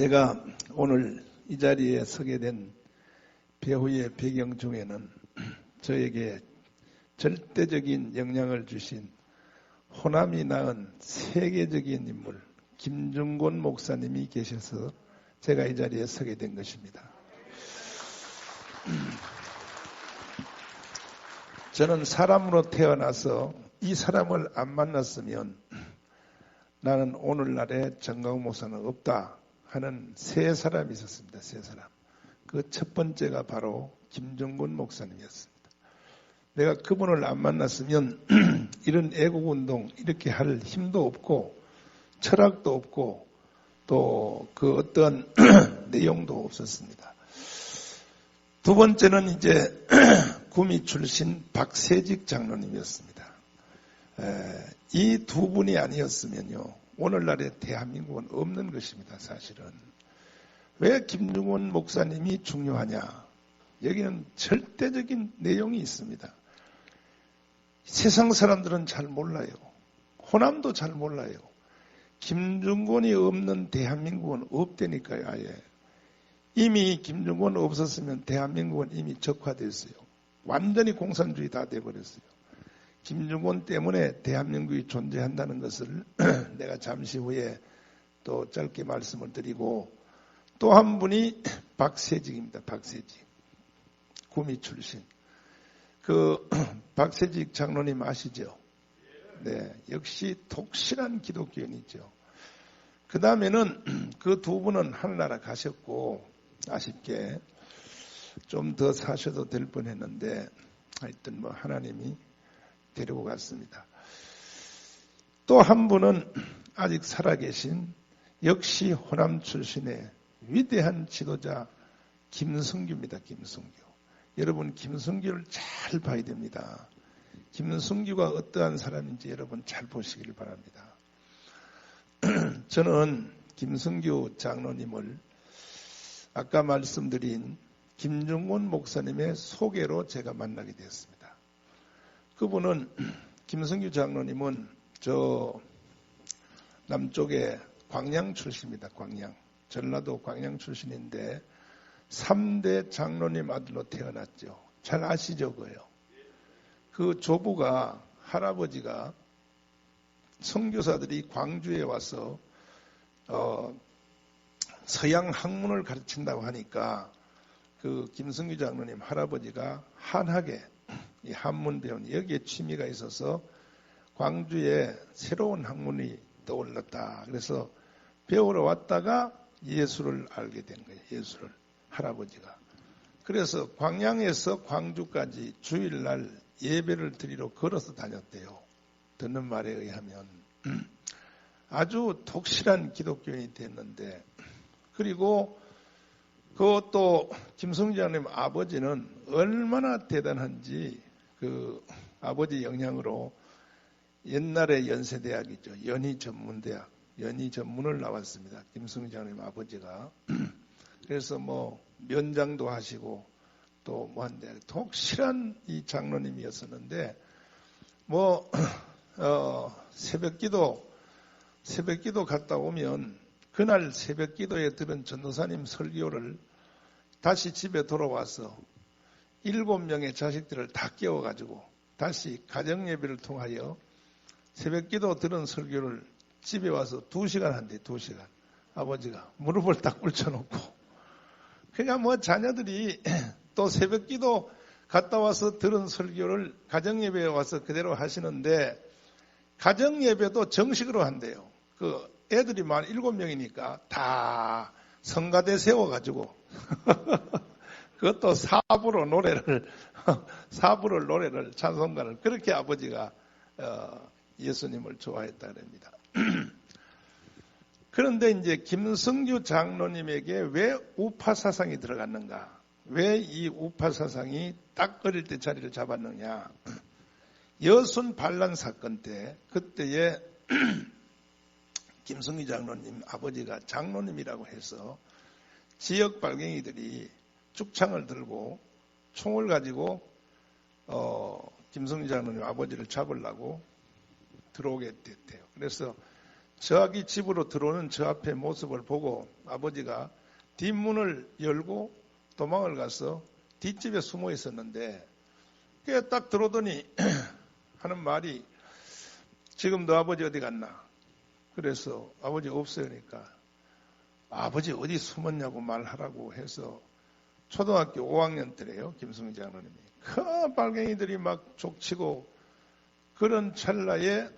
제가 오늘 이 자리에 서게 된 배후의 배경 중에는 저에게 절대적인 영향을 주신 호남이 낳은 세계적인 인물 김중곤 목사님이 계셔서 제가 이 자리에 서게 된 것입니다. 저는 사람으로 태어나서 이 사람을 안 만났으면 나는 오늘날의 정강 목사는 없다 하는 세 사람이 있었습니다. 세 사람. 그 첫 번째가 바로 김중곤 목사님이었습니다. 내가 그분을 안 만났으면 이런 애국운동 이렇게 할 힘도 없고 철학도 없고 또 그 어떤 내용도 없었습니다. 두 번째는 이제 구미 출신 박세직 장로님이었습니다. 이 두 분이 아니었으면요 오늘날의 대한민국은 없는 것입니다. 사실은 왜 김중곤 목사님이 중요하냐? 여기는 절대적인 내용이 있습니다. 세상 사람들은 잘 몰라요. 호남도 잘 몰라요. 김중곤이 없는 대한민국은 없다니까요. 아예 이미 김중곤 없었으면 대한민국은 이미 적화됐어요. 완전히 공산주의 다 돼버렸어요. 김중곤 때문에 대한민국이 존재한다는 것을 내가 잠시 후에 또 짧게 말씀을 드리고, 또 한 분이 박세직입니다. 박세직. 구미 출신. 그 박세직 장로님 아시죠? 네, 역시 독실한 기독교인이죠. 그 다음에는 그 두 분은 하늘나라 가셨고 아쉽게 좀 더 사셔도 될 뻔했는데 하여튼 뭐 하나님이 데리고 갔습니다. 또 한 분은 아직 살아계신 역시 호남 출신의 위대한 지도자 김승규입니다. 김승규. 여러분 김승규를 잘 봐야 됩니다. 김승규가 어떠한 사람인지 여러분 잘 보시길 바랍니다. 저는 김승규 장로님을 아까 말씀드린 김중곤 목사님의 소개로 제가 만나게 되었습니다. 그분은 김승규 장로님은 저 남쪽에 광양 출신입니다. 광양. 전라도 광양 출신인데 3대 장로님 아들로 태어났죠. 잘 아시죠, 그요? 그 조부가 할아버지가 선교사들이 광주에 와서 서양 학문을 가르친다고 하니까 그 김승규 장로님 할아버지가 한학에 이 한문 배운 여기에 취미가 있어서 광주에 새로운 학문이 떠올랐다. 그래서 배우러 왔다가 예수를 알게 된 거예요. 예수를 할아버지가. 그래서 광양에서 광주까지 주일날 예배를 드리러 걸어서 다녔대요. 듣는 말에 의하면 아주 독실한 기독교인이 됐는데, 그리고 그것도 김승규 장로님 아버지는 얼마나 대단한지 그 아버지 영향으로 옛날에 연세대학이죠. 연희전문대학, 연희전문을 나왔습니다. 김승규 장로님 아버지가. 그래서 뭐 면장도 하시고 또 뭐 한데 독실한 이 장로님이었었는데 뭐 새벽기도 갔다 오면 그날 새벽기도에 들은 전도사님 설교를 다시 집에 돌아와서 7명의 자식들을 다 깨워가지고 다시 가정예배를 통하여 새벽기도 들은 설교를 집에 와서 2시간 한대. 2시간. 아버지가 무릎을 딱 꿇쳐놓고. 그러니까 뭐 자녀들이 또 새벽기도 갔다 와서 들은 설교를 가정예배에 와서 그대로 하시는데 가정예배도 정식으로 한대요. 그 애들이 만 7명이니까 다 성가대 세워가지고 그것도 사부로 노래를 찬송가를 그렇게 아버지가 예수님을 좋아했다 그럽니다. 그런데 이제 김승규 장로님에게 왜 우파 사상이 들어갔는가? 왜 이 우파 사상이 딱 어릴 때 자리를 잡았느냐? 여순 반란 사건 때 그때에 김승규 장로님 아버지가 장로님이라고 해서 지역 발갱이들이 죽창을 들고 총을 가지고 김승규 장로님 아버지를 잡으려고 들어오게 됐대요. 그래서 저기 집으로 들어오는 저 앞에 모습을 보고 아버지가 뒷문을 열고 도망을 가서 뒷집에 숨어 있었는데 그게 딱 들어오더니 하는 말이 지금 너 아버지 어디 갔나? 그래서 아버지 없어요. 그러니까 아버지 어디 숨었냐고 말하라고 해서 초등학교 5학년 때래요. 김승희 장로님이. 큰 빨갱이들이 막 족치고 그런 찰나에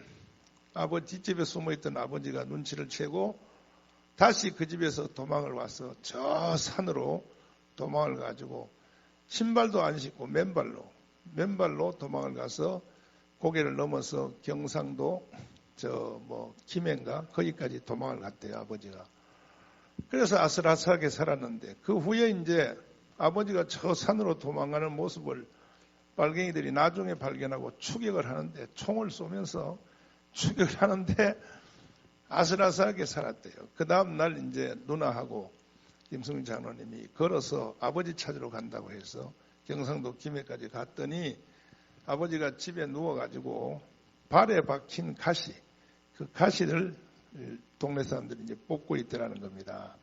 아버지 뒷집에 숨어있던 아버지가 눈치를 채고 다시 그 집에서 도망을 와서 저 산으로 도망을 가지고 신발도 안 신고 맨발로 도망을 가서 고개를 넘어서 경상도 김해인가 거기까지 도망을 갔대요. 아버지가. 그래서 아슬아슬하게 살았는데 그 후에 이제 아버지가 저 산으로 도망가는 모습을 빨갱이들이 나중에 발견하고 추격을 하는데 총을 쏘면서 추격을 하는데 아슬아슬하게 살았대요. 그 다음 날 이제 누나하고 김승희 장로님이 걸어서 아버지 찾으러 간다고 해서 경상도 김해까지 갔더니 아버지가 집에 누워가지고 발에 박힌 가시, 그 가시를 동네 사람들이 이제 뽑고 있더라는 겁니다.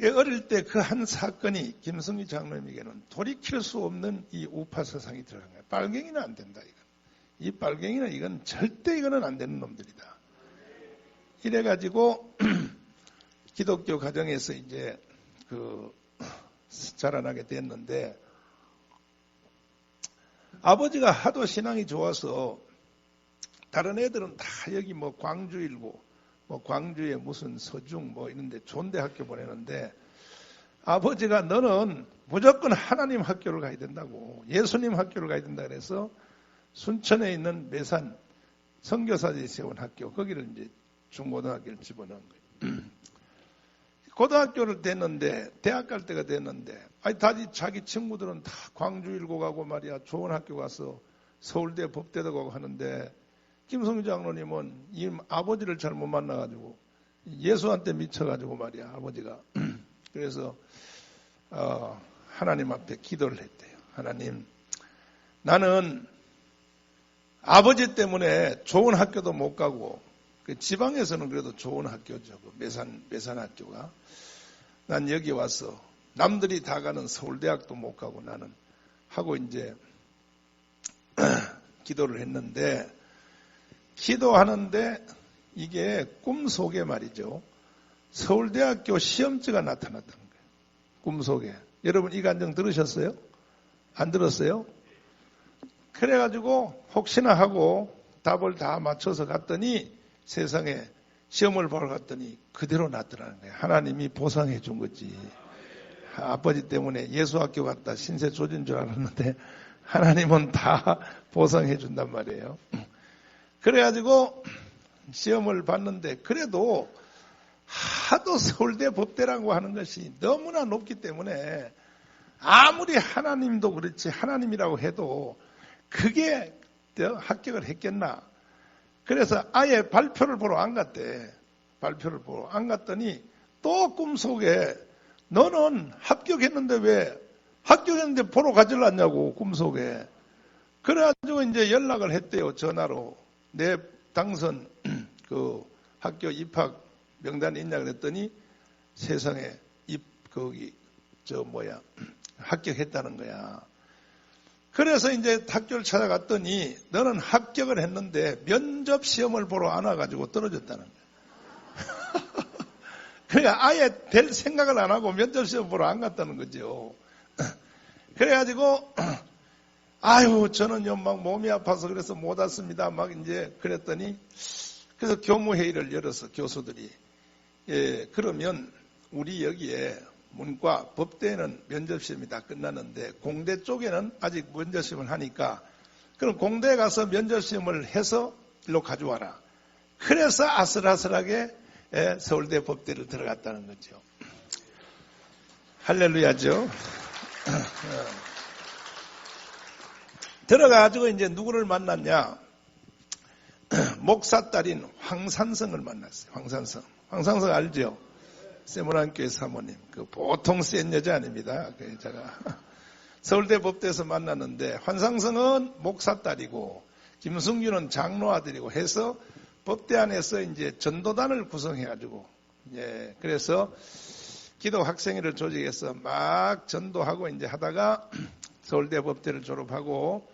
어릴 때 그 한 사건이 김승희 장로님에게는 돌이킬 수 없는 이 우파 세상이 들어간 거예요. 빨갱이는 안 된다, 이건. 이 빨갱이는 이건 절대 이거는 안 되는 놈들이다. 이래가지고 기독교 가정에서 이제 자라나게 됐는데 아버지가 하도 신앙이 좋아서 다른 애들은 다 여기 광주일고 광주에 무슨 서중 이런데 좋은데 학교 보내는데 아버지가 너는 무조건 하나님 학교를 가야 된다고 예수님 학교를 가야 된다 그래서 순천에 있는 매산 선교사들이 세운 학교 거기를 이제 중고등학교를 집어넣은 거예요. 고등학교를 됐는데 대학 갈 때가 됐는데 자기 친구들은 다 광주일고 가고 말이야 좋은 학교 가서 서울대 법대도 가고 하는데 김성규 장로님은 이 아버지를 잘못 만나가지고 예수한테 미쳐가지고 말이야 아버지가 그래서 하나님 앞에 기도를 했대요. 하나님 나는 아버지 때문에 좋은 학교도 못 가고 지방에서는 그래도 좋은 학교죠. 매산 학교가. 난 여기 와서 남들이 다 가는 서울대학도 못 가고 나는 하고 이제 기도를 했는데 기도하는데 이게 꿈속에 말이죠. 서울대학교 시험지가 나타났다는 거예요. 꿈속에. 여러분 이 간증 들으셨어요? 안 들었어요? 그래가지고 혹시나 하고 답을 다 맞춰서 갔더니 세상에 시험을 보러 갔더니 그대로 났더라는 거예요. 하나님이 보상해 준 거지. 아버지 때문에 예수학교 갔다 신세 조진 줄 알았는데 하나님은 다 보상해 준단 말이에요. 그래가지고 시험을 봤는데 그래도 하도 서울대 법대라고 하는 것이 너무나 높기 때문에 아무리 하나님도 그렇지 하나님이라고 해도 그게 합격을 했겠나. 그래서 아예 발표를 보러 안 갔대. 발표를 보러 안 갔더니 또 꿈속에 너는 합격했는데 왜 합격했는데 보러 가질 않냐고 꿈속에. 그래가지고 이제 연락을 했대요. 전화로. 내 당선 그 학교 입학 명단에 있냐 그랬더니 세상에 합격했다는 거야. 그래서 이제 학교를 찾아갔더니 너는 합격을 했는데 면접 시험을 보러 안 와가지고 떨어졌다는 거야. 그러니까 아예 될 생각을 안 하고 면접 시험 보러 안 갔다는 거죠. 그래가지고 아유 저는요 막 몸이 아파서 그래서 못 왔습니다. 막 이제 그랬더니 그래서 교무회의를 열어서 교수들이 그러면 우리 여기에 문과, 법대는 면접시험이 다 끝났는데 공대 쪽에는 아직 면접시험을 하니까 그럼 공대에 가서 면접시험을 해서 일로 가져와라. 그래서 아슬아슬하게 서울대 법대를 들어갔다는 거죠. 할렐루야죠. 들어가가지고 이제 누구를 만났냐. 목사 딸인 황산성을 만났어요. 황산성 알죠? 세문안교회 사모님. 그 보통 센 여자 아닙니다. 그 여자가. 서울대 법대에서 만났는데, 황산성은 목사 딸이고, 김승규는 장로 아들이고 해서 법대 안에서 이제 전도단을 구성해가지고, 예, 그래서 기도 학생회를 조직해서 막 전도하고 이제 하다가 서울대 법대를 졸업하고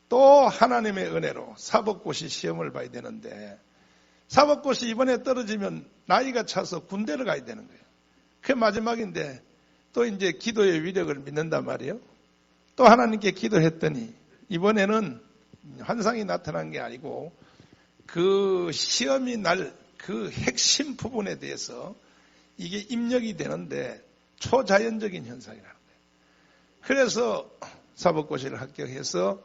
또 하나님의 은혜로 사법고시 시험을 봐야 되는데 사법고시 이번에 떨어지면 나이가 차서 군대를 가야 되는 거예요. 그게 마지막인데 또 이제 기도의 위력을 믿는단 말이에요. 또 하나님께 기도했더니 이번에는 환상이 나타난 게 아니고 그 시험이 날 그 핵심 부분에 대해서 이게 입력이 되는데 초자연적인 현상이라는 거예요. 그래서 사법고시를 합격해서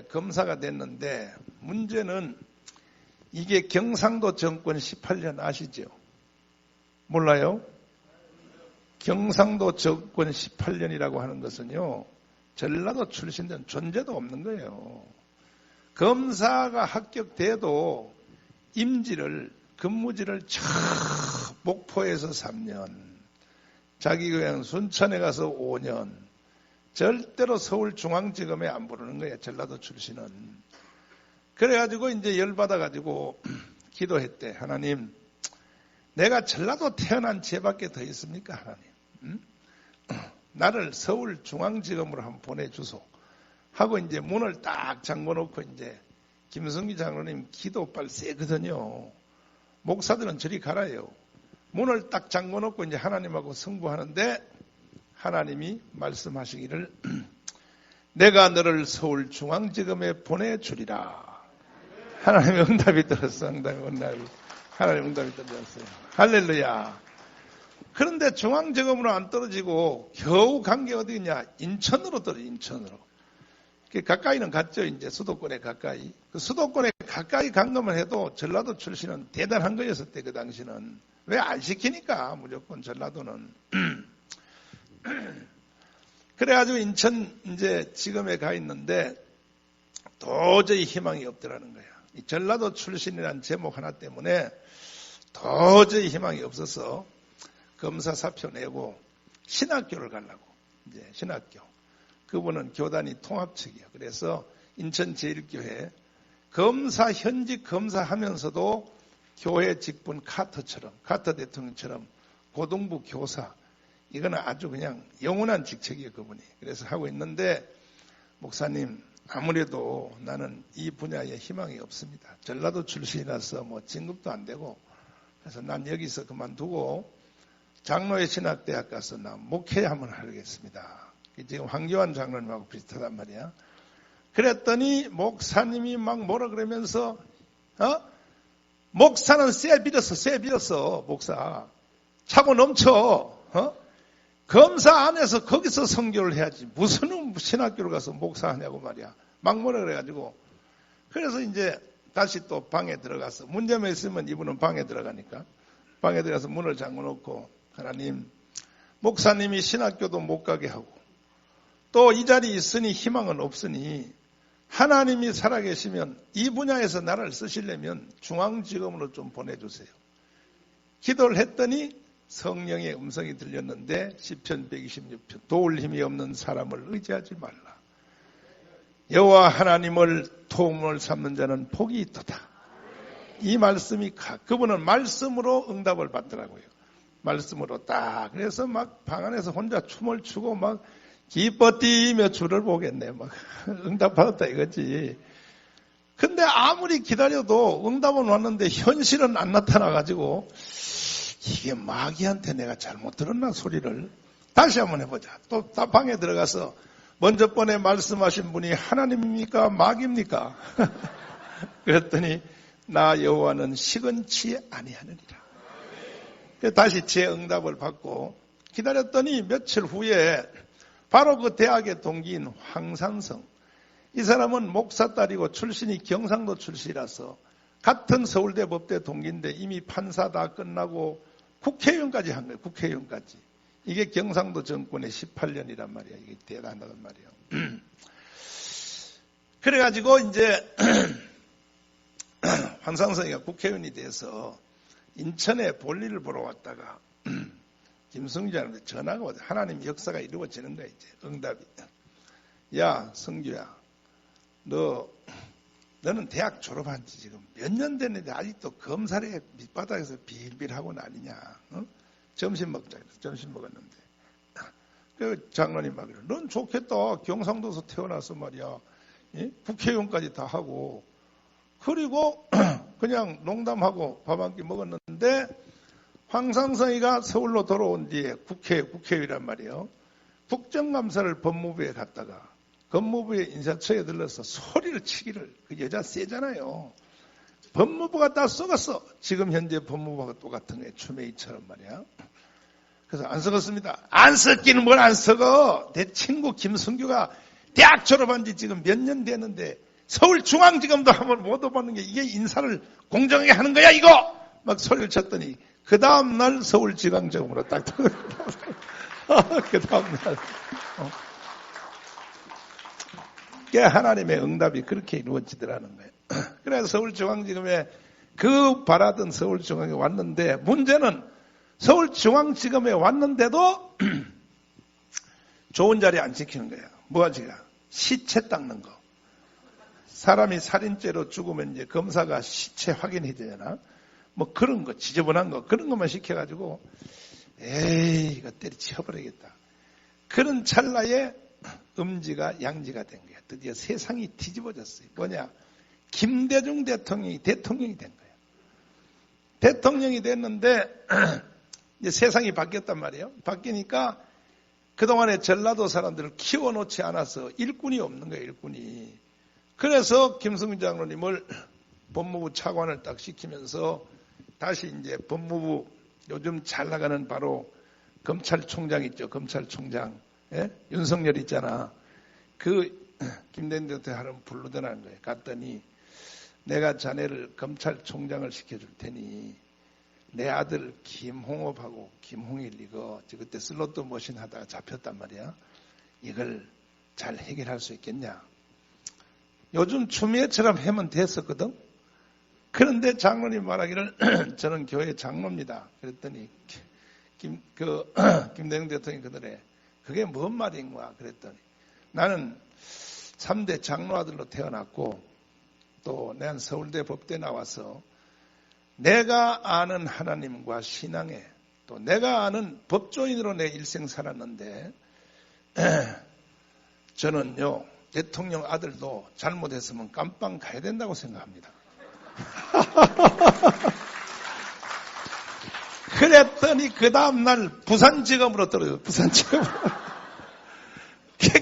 검사가 됐는데 문제는 이게 경상도 정권 18년 아시죠? 몰라요? 경상도 정권 18년이라고 하는 것은요. 전라도 출신들은 존재도 없는 거예요. 검사가 합격돼도 근무지를 목포에서 3년, 자기 고향 순천에 가서 5년, 절대로 서울중앙지검에 안 부르는 거예요. 전라도 출신은. 그래가지고 이제 열받아가지고 기도했대. 하나님, 내가 전라도 태어난 죄밖에 더 있습니까? 하나님. 응? 나를 서울중앙지검으로 한번 보내주소. 하고 이제 문을 딱 잠궈놓고 이제 김성기 장로님 기도빨 세거든요. 목사들은 저리 가라요. 문을 딱 잠궈놓고 이제 하나님하고 승부하는데 하나님이 말씀하시기를 내가 너를 서울중앙지검에 보내주리라. 하나님의 응답이 떨어졌어. 하나님의 응답이 떨어졌어요. 할렐루야. 그런데 중앙지검으로 안 떨어지고 겨우 간 게 어디냐? 인천으로 떨어져. 인천으로. 가까이는 갔죠. 이제 수도권에 가까이. 그 수도권에 가까이 간 것만 해도 전라도 출신은 대단한 거였었대. 그 당시는. 왜 안 시키니까 무조건 전라도는. 그래가지고 인천 이제 지검에 가 있는데 도저히 희망이 없더라는 거야. 이 전라도 출신이라는 제목 하나 때문에 도저히 희망이 없어서 검사 사표 내고 신학교를 가려고. 이제 신학교. 그분은 교단이 통합측이에요. 그래서 인천 제1교회 검사 현직 검사하면서도 교회 직분 카터 대통령처럼 고등부 교사 이거는 아주 그냥 영원한 직책이에요. 그분이. 그래서 하고 있는데 목사님 아무래도 나는 이 분야에 희망이 없습니다. 전라도 출신이라서 뭐 진급도 안 되고 그래서 난 여기서 그만두고 장로의 신학대학 가서 나 목회 한번 하겠습니다. 지금 황교안 장로님하고 비슷하단 말이야. 그랬더니 목사님이 막 뭐라 그러면서 목사는 쇠 빌었어 목사 차고 넘쳐. 검사 안에서 거기서 선교를 해야지 무슨 신학교를 가서 목사하냐고 말이야. 막 뭐라 그래가지고 그래서 이제 다시 또 방에 들어가서 문제만 있으면 이분은 방에 들어가니까 방에 들어가서 문을 잠궈놓고 하나님 목사님이 신학교도 못 가게 하고 또 이 자리에 있으니 희망은 없으니 하나님이 살아계시면 이 분야에서 나를 쓰시려면 중앙지검으로 좀 보내주세요. 기도를 했더니 성령의 음성이 들렸는데 시편 126편 도울 힘이 없는 사람을 의지하지 말라. 여호와 하나님을 도움을 삼는 자는 복이 있도다. 이 말씀이 그분은 말씀으로 응답을 받더라고요. 말씀으로 딱 그래서 막 방 안에서 혼자 춤을 추고 막 기뻐 뛰며 주를 보겠네. 막 응답 받았다 이거지. 근데 아무리 기다려도 응답은 왔는데 현실은 안 나타나가지고 이게 마귀한테 내가 잘못 들었나 소리를 다시 한번 해보자. 또 방에 들어가서 먼저 번에 말씀하신 분이 하나님입니까 마귀입니까? 그랬더니 나 여호와는 시건치 아니하느니라. 다시 제 응답을 받고 기다렸더니 며칠 후에 바로 그 대학의 동기인 황산성 이 사람은 목사 딸이고 출신이 경상도 출신이라서 같은 서울대 법대 동기인데 이미 판사 다 끝나고 국회의원까지 한 거예요. 국회의원까지. 이게 경상도 정권의 18년이란 말이야. 이게 대단하단 말이에요. 그래가지고 이제 황상성이가 국회의원이 돼서 인천에 볼일을 보러 왔다가 김성주한테 전화가 와서 하나님 역사가 이루어지는 거야. 이제 응답이. 야 성주야 너 너는 대학 졸업한 지 지금 몇 년 됐는데 아직도 검사에 밑바닥에서 빌빌하고 난리냐. 어? 점심 먹자. 점심 먹었는데. 그 장로님 막 그래. 넌 좋겠다. 경상도에서 태어나서 말이야. 예? 국회의원까지 다 하고. 그리고 그냥 농담하고 밥 한 끼 먹었는데 황상성이가 서울로 돌아온 뒤에 국회의원이란 말이에요. 국정감사를 법무부에 갔다가 법무부의 인사처에 들러서 소리를 치기를, 그 여자 세잖아요. 법무부가 다 썩었어. 지금 현재 법무부가 똑같은 거예요. 추메이처럼 말이야. 그래서 안 썩었습니다. 안 썩기는 뭘 안 썩어. 내 친구 김승규가 대학 졸업한 지 지금 몇 년 됐는데 서울중앙지검도 한번 못 와봤는 게 이게 인사를 공정하게 하는 거야 이거. 막 소리를 쳤더니 그 다음날 서울지방지검으로 딱 그 다음날 하나님의 응답이 그렇게 이루어지더라는 거예요. 그래서 서울중앙지검에 그 바라던 서울중앙에 왔는데 문제는 서울중앙지검에 왔는데도 좋은 자리 안 지키는 거예요. 뭐가지가? 시체 닦는 거. 사람이 살인죄로 죽으면 이제 검사가 시체 확인해야 되잖아. 뭐 그런 거, 지저분한 거, 그런 것만 시켜가지고 에이 이거 때려치워버리겠다. 그런 찰나에 음지가 양지가 된 거야. 드디어 세상이 뒤집어졌어요. 뭐냐? 김대중 대통령이 된 거예요. 대통령이 됐는데 이제 세상이 바뀌었단 말이에요. 바뀌니까 그동안에 전라도 사람들을 키워놓지 않아서 일꾼이 없는 거예요. 일꾼이. 그래서 김승규 장로님을 법무부 차관을 딱 시키면서 다시 이제 법무부 요즘 잘 나가는 바로 검찰총장 있죠. 검찰총장. 예? 윤석열 있잖아. 그 김대중 대통령 부르더라는 거예요. 갔더니 내가 자네를 검찰총장을 시켜줄 테니 내 아들 김홍업하고 김홍일 이거 그때 슬로트 머신 하다가 잡혔단 말이야. 이걸 잘 해결할 수 있겠냐. 요즘 추미애처럼 하면 됐었거든. 그런데 장로님 말하기를 저는 교회 장로입니다. 그랬더니 김대중 대통령이 그들에 그게 뭔 말인 거야 그랬더니 나는 3대 장로 아들로 태어났고 또 내가 서울대 법대 나와서 내가 아는 하나님과 신앙에 또 내가 아는 법조인으로 내 일생 살았는데 저는요 대통령 아들도 잘못했으면 깜빵 가야 된다고 생각합니다. 그랬더니 그 다음날 부산지검으로 떨어졌어요. 부산지검으로.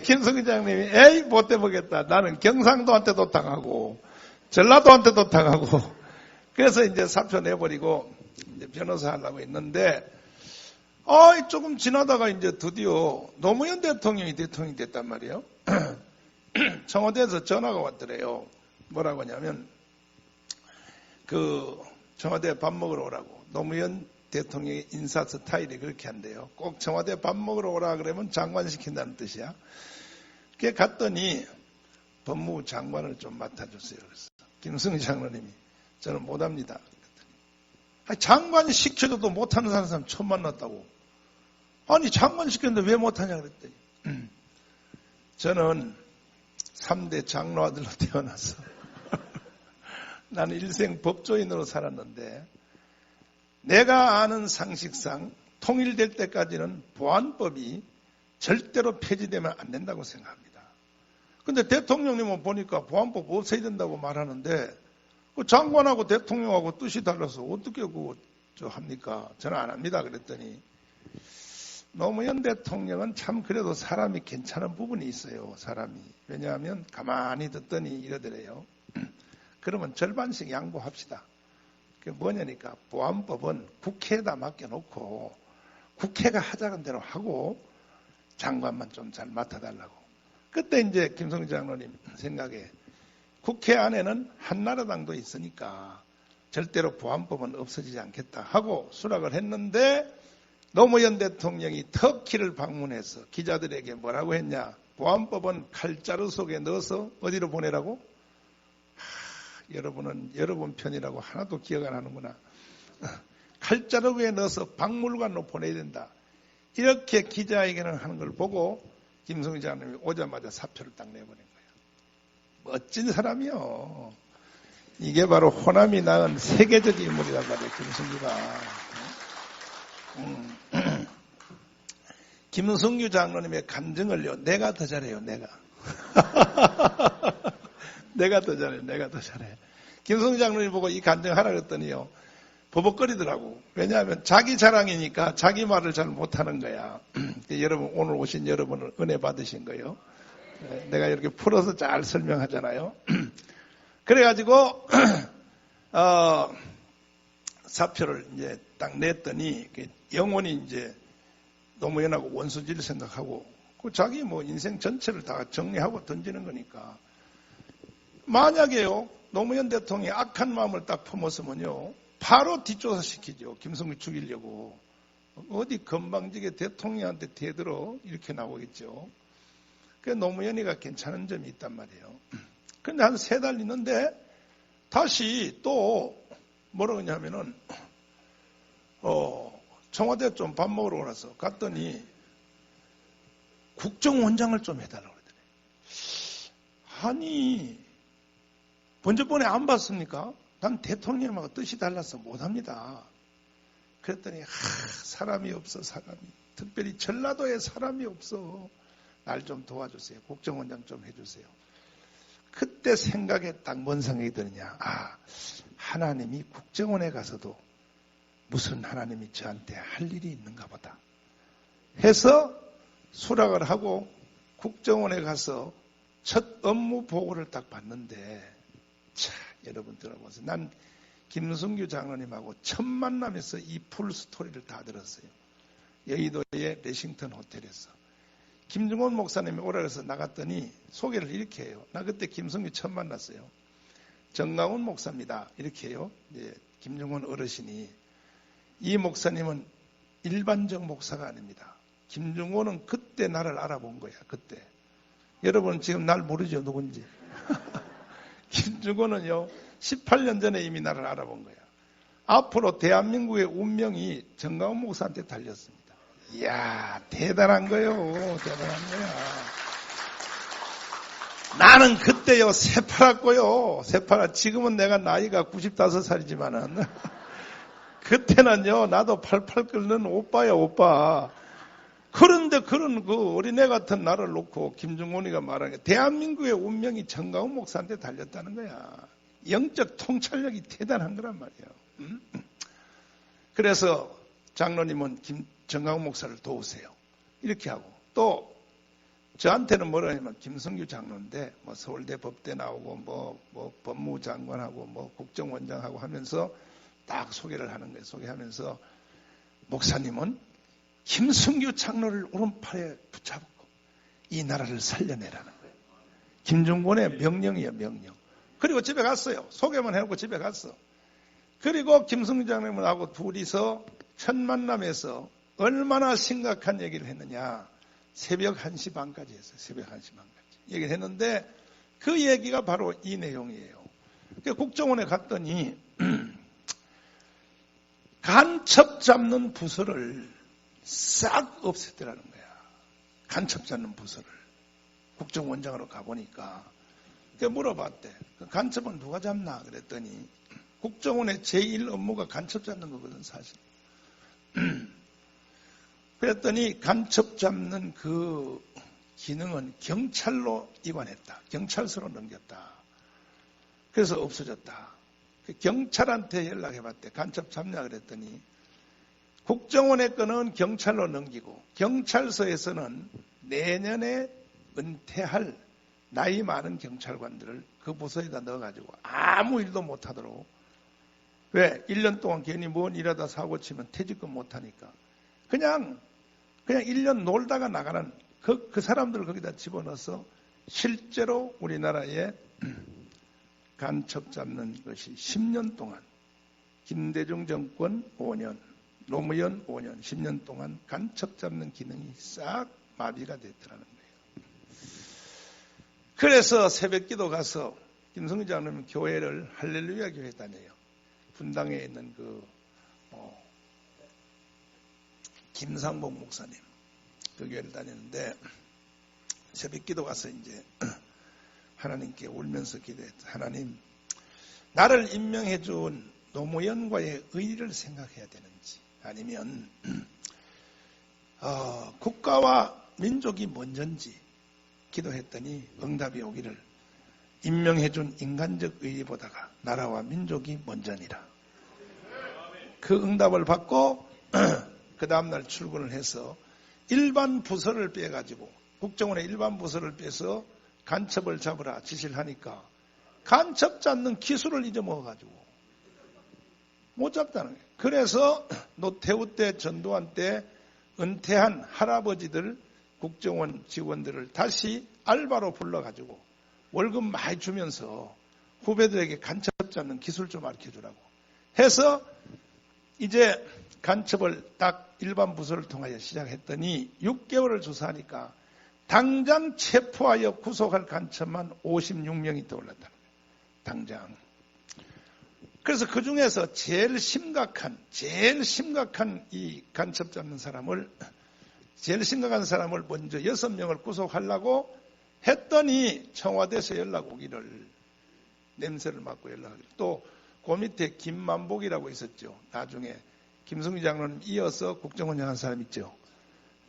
김승규 장님이 에이 못돼 보겠다. 나는 경상도한테도 당하고 전라도한테도 당하고 그래서 이제 사표 내버리고 이제 변호사 하려고 했는데 조금 지나다가 이제 드디어 노무현 대통령이 됐단 말이에요. 청와대에서 전화가 왔더래요. 뭐라고 하냐면 그 청와대 밥 먹으러 오라고. 노무현 대통령의 인사 스타일이 그렇게 한대요. 꼭 청와대 밥 먹으러 오라 그러면 장관 시킨다는 뜻이야. 그게 갔더니 법무부 장관을 좀 맡아주세요. 그래서 김승희 장로님이 저는 못합니다. 아니, 장관 시켜줘도 못하는 사람 처음 만났다고. 아니 장관 시켰는데 왜 못하냐 그랬더니 저는 3대 장로 아들로 태어나서 나는 일생 법조인으로 살았는데 내가 아는 상식상 통일될 때까지는 보안법이 절대로 폐지되면 안 된다고 생각합니다. 근데 대통령님은 보니까 보안법 없애야 된다고 말하는데 그 장관하고 대통령하고 뜻이 달라서 어떻게 그거 합니까? 저는 안 합니다. 그랬더니 노무현 대통령은 참 그래도 사람이 괜찮은 부분이 있어요. 사람이. 왜냐하면 가만히 듣더니 이러더래요. 그러면 절반씩 양보합시다. 그게 뭐냐니까 보안법은 국회에다 맡겨놓고 국회가 하자는 대로 하고 장관만 좀 잘 맡아달라고. 그때 이제 김성주 장로님 생각에 국회 안에는 한나라당도 있으니까 절대로 보안법은 없어지지 않겠다 하고 수락을 했는데 노무현 대통령이 터키를 방문해서 기자들에게 뭐라고 했냐. 보안법은 칼자루 속에 넣어서 어디로 보내라고? 여러분은 여러분 편이라고 하나도 기억 안 하는구나. 칼자루에 넣어서 박물관으로 보내야 된다. 이렇게 기자회견을 하는 걸 보고 김성주 장로님이 오자마자 사표를 딱 내보낸 거예요. 멋진 사람이요. 이게 바로 호남이 낳은 세계적 인물이란 말이에요. 김승규가. 김승규 장로님의 간증을요, 내가 더 잘해요. 내가 더 잘해요. 내가 더 잘해. 김승규 장로님 보고 이 간증하라 그랬더니요, 버벅거리더라고. 왜냐하면 자기 자랑이니까 자기 말을 잘 못하는 거야. 여러분, 오늘 오신 여러분을 은혜 받으신 거예요. 내가 이렇게 풀어서 잘 설명하잖아요. 그래가지고 사표를 이제 딱 냈더니 영원히 이제 노무현하고 원수지를 생각하고 그 자기 뭐 인생 전체를 다 정리하고 던지는 거니까. 만약에요, 노무현 대통령이 악한 마음을 딱 품었으면요, 바로 뒷조사 시키죠. 김승규 죽이려고. 어디 건방지게 대통령한테 대들어 이렇게 나오겠죠. 그 노무현이가 괜찮은 점이 있단 말이에요. 근데 한 3달 있는데 다시 또 뭐라고 하냐면은 청와대 좀 밥 먹으러 오라서 갔더니 국정원장을 좀 해달라고 그러더래요. 아니, 번쩍번에 안 봤습니까? 난 대통령하고 뜻이 달라서 못합니다. 그랬더니 사람이 없어. 사람이. 특별히 전라도에 사람이 없어. 날 좀 도와주세요. 국정원장 좀 해주세요. 그때 생각에 딱 뭔 생각이 드느냐. 하나님이 국정원에 가서도 무슨 하나님이 저한테 할 일이 있는가 보다 해서 수락을 하고 국정원에 가서 첫 업무 보고를 딱 봤는데, 여러분 들어보세요. 난 김승규 장로님하고 첫 만남에서 이 풀 스토리를 다 들었어요. 여의도의 레싱턴 호텔에서. 김중원 목사님이 오라 그래서 나갔더니 소개를 이렇게 해요. 나 그때 김승규 처음 만났어요. 정강훈 목사입니다. 이렇게 해요. 김중원 어르신이. 이 목사님은 일반적 목사가 아닙니다. 김중원은 그때 나를 알아본 거야. 그때. 여러분 지금 날 모르죠? 누군지. 김중원은요, 18년 전에 이미 나를 알아본 거야. 앞으로 대한민국의 운명이 정강훈 목사한테 달렸습니다. 이야, 대단한 거요. 대단한 거야. 나는 그때요, 새파랗고요. 지금은 내가 나이가 95살이지만은, 그때는요, 나도 팔팔 끓는 오빠야, 오빠. 그런데 그런 그 어린애 같은 나를 놓고 김중원이가 말하는 게 대한민국의 운명이 정강훈 목사한테 달렸다는 거야. 영적 통찰력이 대단한 거란 말이에요. 그래서 장로님은 정강훈 목사를 도우세요. 이렇게 하고 또 저한테는 뭐라 하냐면 김승규 장로인데 뭐 서울대 법대 나오고 뭐 법무장관하고 뭐 국정원장하고 하면서 딱 소개를 하는 거예요. 소개하면서 목사님은 김승규 장로를 오른팔에 붙잡고 이 나라를 살려내라는 거예요. 김중곤의 명령이에요, 명령. 그리고 집에 갔어요. 소개만 해놓고 집에 갔어. 그리고 김승규 장로님하고 둘이서 첫 만남에서 얼마나 심각한 얘기를 했느냐. 새벽 1시 반까지 했어요. 새벽 1시 반까지. 얘기를 했는데 그 얘기가 바로 이 내용이에요. 국정원에 갔더니 간첩 잡는 부서를 싹 없앴더라는 거야. 간첩 잡는 부서를. 국정원장으로 가보니까. 물어봤대. 그 간첩은 누가 잡나? 그랬더니 국정원의 제1 업무가 간첩 잡는 거거든, 사실. 그랬더니 간첩 잡는 그 기능은 경찰로 이관했다. 경찰서로 넘겼다. 그래서 없어졌다. 경찰한테 연락해봤대. 간첩 잡냐 그랬더니 국정원의 거는 경찰로 넘기고 경찰서에서는 내년에 은퇴할 나이 많은 경찰관들을 그 부서에다 넣어가지고 아무 일도 못하도록. 왜? 1년 동안 괜히 뭔 일하다 사고 치면 퇴직금 못하니까. 그냥 1년 놀다가 나가는 그 사람들을 거기다 집어넣어서 실제로 우리나라에 간첩 잡는 것이 10년 동안, 김대중 정권 5년, 노무현 5년, 10년 동안 간첩 잡는 기능이 싹 마비가 됐더라는 거예요. 그래서 새벽기도 가서 김성규 장로님 교회를 할렐루야 교회 다녀요. 분당에 있는 김상복 목사님 그 교회를 다니는데 새벽기도 가서 이제 하나님께 울면서 기도했다. 하나님, 나를 임명해 준 노무현과의 의리를 생각해야 되는지, 아니면 국가와 민족이 먼저인지 기도했더니 응답이 오기를 임명해 준 인간적 의리보다가 나라와 민족이 먼저니라. 그 응답을 받고 그 다음날 출근을 해서 일반 부서를 빼가지고, 국정원의 일반 부서를 빼서 간첩을 잡으라 지시를 하니까 간첩 잡는 기술을 잊어먹어가지고 못 잡다는 거예요. 그래서 노태우 때, 전두환 때 은퇴한 할아버지들, 국정원 직원들을 다시 알바로 불러가지고 월급 많이 주면서 후배들에게 간첩 잡는 기술 좀 가르쳐주라고 해서 이제 간첩을 딱 일반 부서를 통하여 시작했더니 6개월을 조사하니까 당장 체포하여 구속할 간첩만 56명이 떠올랐다는 거예요. 당장. 그래서 그 중에서 제일 심각한 이 간첩 잡는 사람을, 제일 심각한 사람을 먼저 6명을 구속하려고 했더니 청와대에서 연락 오기를, 냄새를 맡고 연락 오기를. 또 그 밑에 김만복이라고 있었죠. 나중에 김승규 장로님 이어서 국정원 한 사람 있죠.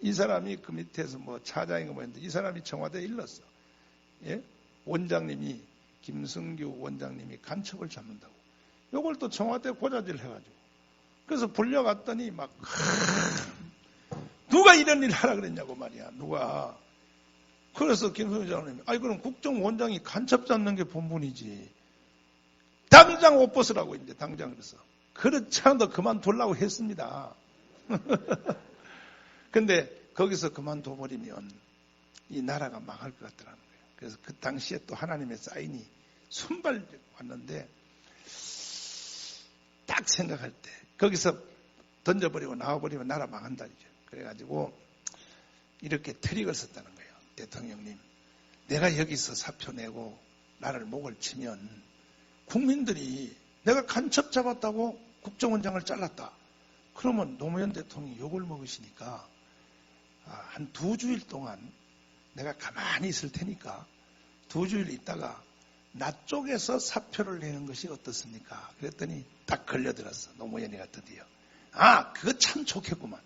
이 사람이 그 밑에서 뭐 차장인가 뭐 했는데 이 사람이 청와대에 일렀어. 예? 원장님이, 김승규 원장님이 간첩을 잡는다고. 요걸 또 청와대 고자질 해가지고. 그래서 불려갔더니 막, 누가 이런 일 하라 그랬냐고 말이야. 누가. 그래서 김승규 장로님이, 아니, 그럼 국정원장이 간첩 잡는 게 본분이지. 당장 옷 벗으라고 이제 당장 그래서. 그렇지 않아도 그만두려고 했습니다. 근데 거기서 그만둬버리면 이 나라가 망할 것 같더라는 거예요. 그래서 그 당시에 또 하나님의 사인이 순발 왔는데 딱 생각할 때 거기서 던져버리고 나와버리면 나라 망한다 이죠. 그래가지고 이렇게 트릭을 썼다는 거예요. 대통령님, 내가 여기서 사표 내고 나를 목을 치면 국민들이 내가 간첩 잡았다고 국정원장을 잘랐다. 그러면 노무현 대통령이 욕을 먹으시니까 한 2주일 동안 내가 가만히 있을 테니까 2주일 있다가 나 쪽에서 사표를 내는 것이 어떻습니까? 그랬더니 딱 걸려들었어. 노무현이가 드디어. 아, 그거 참 좋겠구만.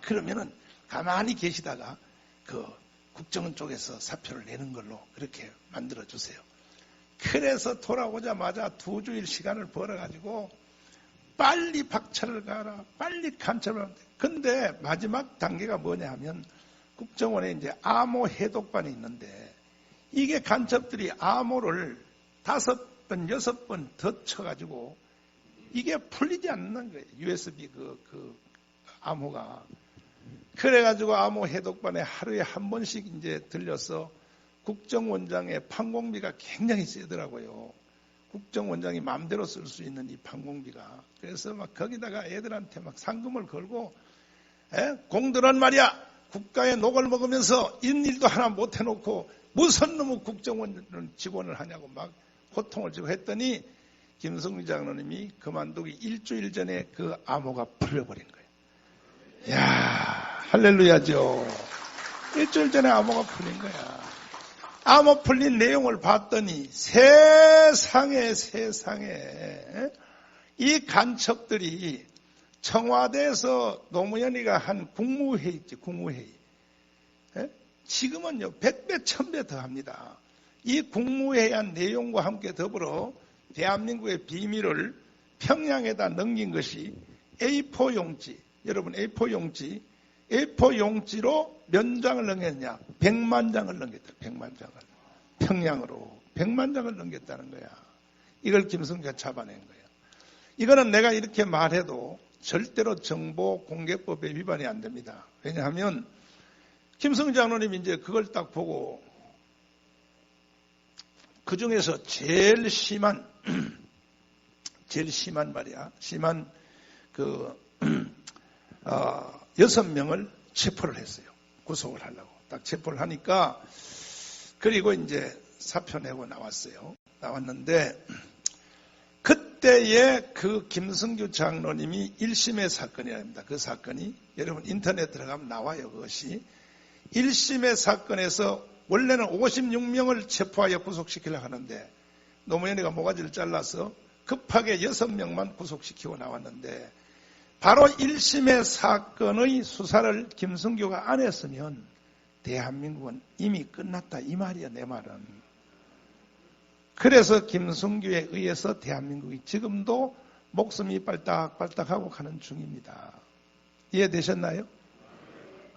그러면은 가만히 계시다가 그 국정원 쪽에서 사표를 내는 걸로 그렇게 만들어 주세요. 그래서 돌아오자마자 2주일 시간을 벌어가지고 빨리 박차를 가라, 빨리 간첩을 하면 돼. 근데 마지막 단계가 뭐냐 하면 국정원에 이제 암호 해독반이 있는데 이게 간첩들이 암호를 5번, 6번 더 쳐가지고 이게 풀리지 않는 거예요. USB 그 암호가. 그래가지고 암호 해독반에 하루에 한 번씩 이제 들려서 국정원장의 판공비가 굉장히 세더라고요. 국정원장이 마음대로 쓸 수 있는 이 판공비가. 그래서 막 거기다가 애들한테 막 상금을 걸고, 공들은 말이야, 국가의 녹을 먹으면서 이런 일도 하나 못 해놓고 무슨 놈의 국정원 직원을 하냐고 막 호통을 주고 했더니 김승규 장로님이 그만두기 일주일 전에 그 암호가 풀려버린 거예요. 이야, 할렐루야죠. 일주일 전에 암호가 풀린 거야. 암호 풀린 내용을 봤더니 세상에 이 간첩들이 청와대에서 노무현이가 한 국무회의 있지, 국무회의. 지금은요 100배 1000배 더 합니다. 이 국무회의한 내용과 함께 더불어 대한민국의 비밀을 평양에다 넘긴 것이 A4 용지. 여러분 A4 용지로 몇 장을 넘겼냐? 100만 장을 넘겼다. 100만 장을. 평양으로 100만 장을 넘겼다는 거야. 이걸 김승규가 잡아낸 거예요. 이거는 내가 이렇게 말해도 절대로 정보공개법에 위반이 안 됩니다. 왜냐하면 김승규 장로님이 이제 그걸 딱 보고 그 중에서 제일 심한 말이야. 심한 6명을 체포를 했어요. 구속을 하려고. 딱 체포를 하니까, 그리고 이제 사표 내고 나왔어요. 나왔는데, 그때의 그 김승규 장로님이 1심의 사건이랍니다. 그 사건이. 여러분 인터넷 들어가면 나와요. 그것이. 1심의 사건에서 원래는 56명을 체포하여 구속시키려고 하는데, 노무현이가 모가지를 잘라서 급하게 6명만 구속시키고 나왔는데 바로 1심의 사건의 수사를 김승규가 안 했으면 대한민국은 이미 끝났다 이 말이야 내 말은. 그래서 김승규에 의해서 대한민국이 지금도 목숨이 빨딱빨딱하고 가는 중입니다. 이해되셨나요?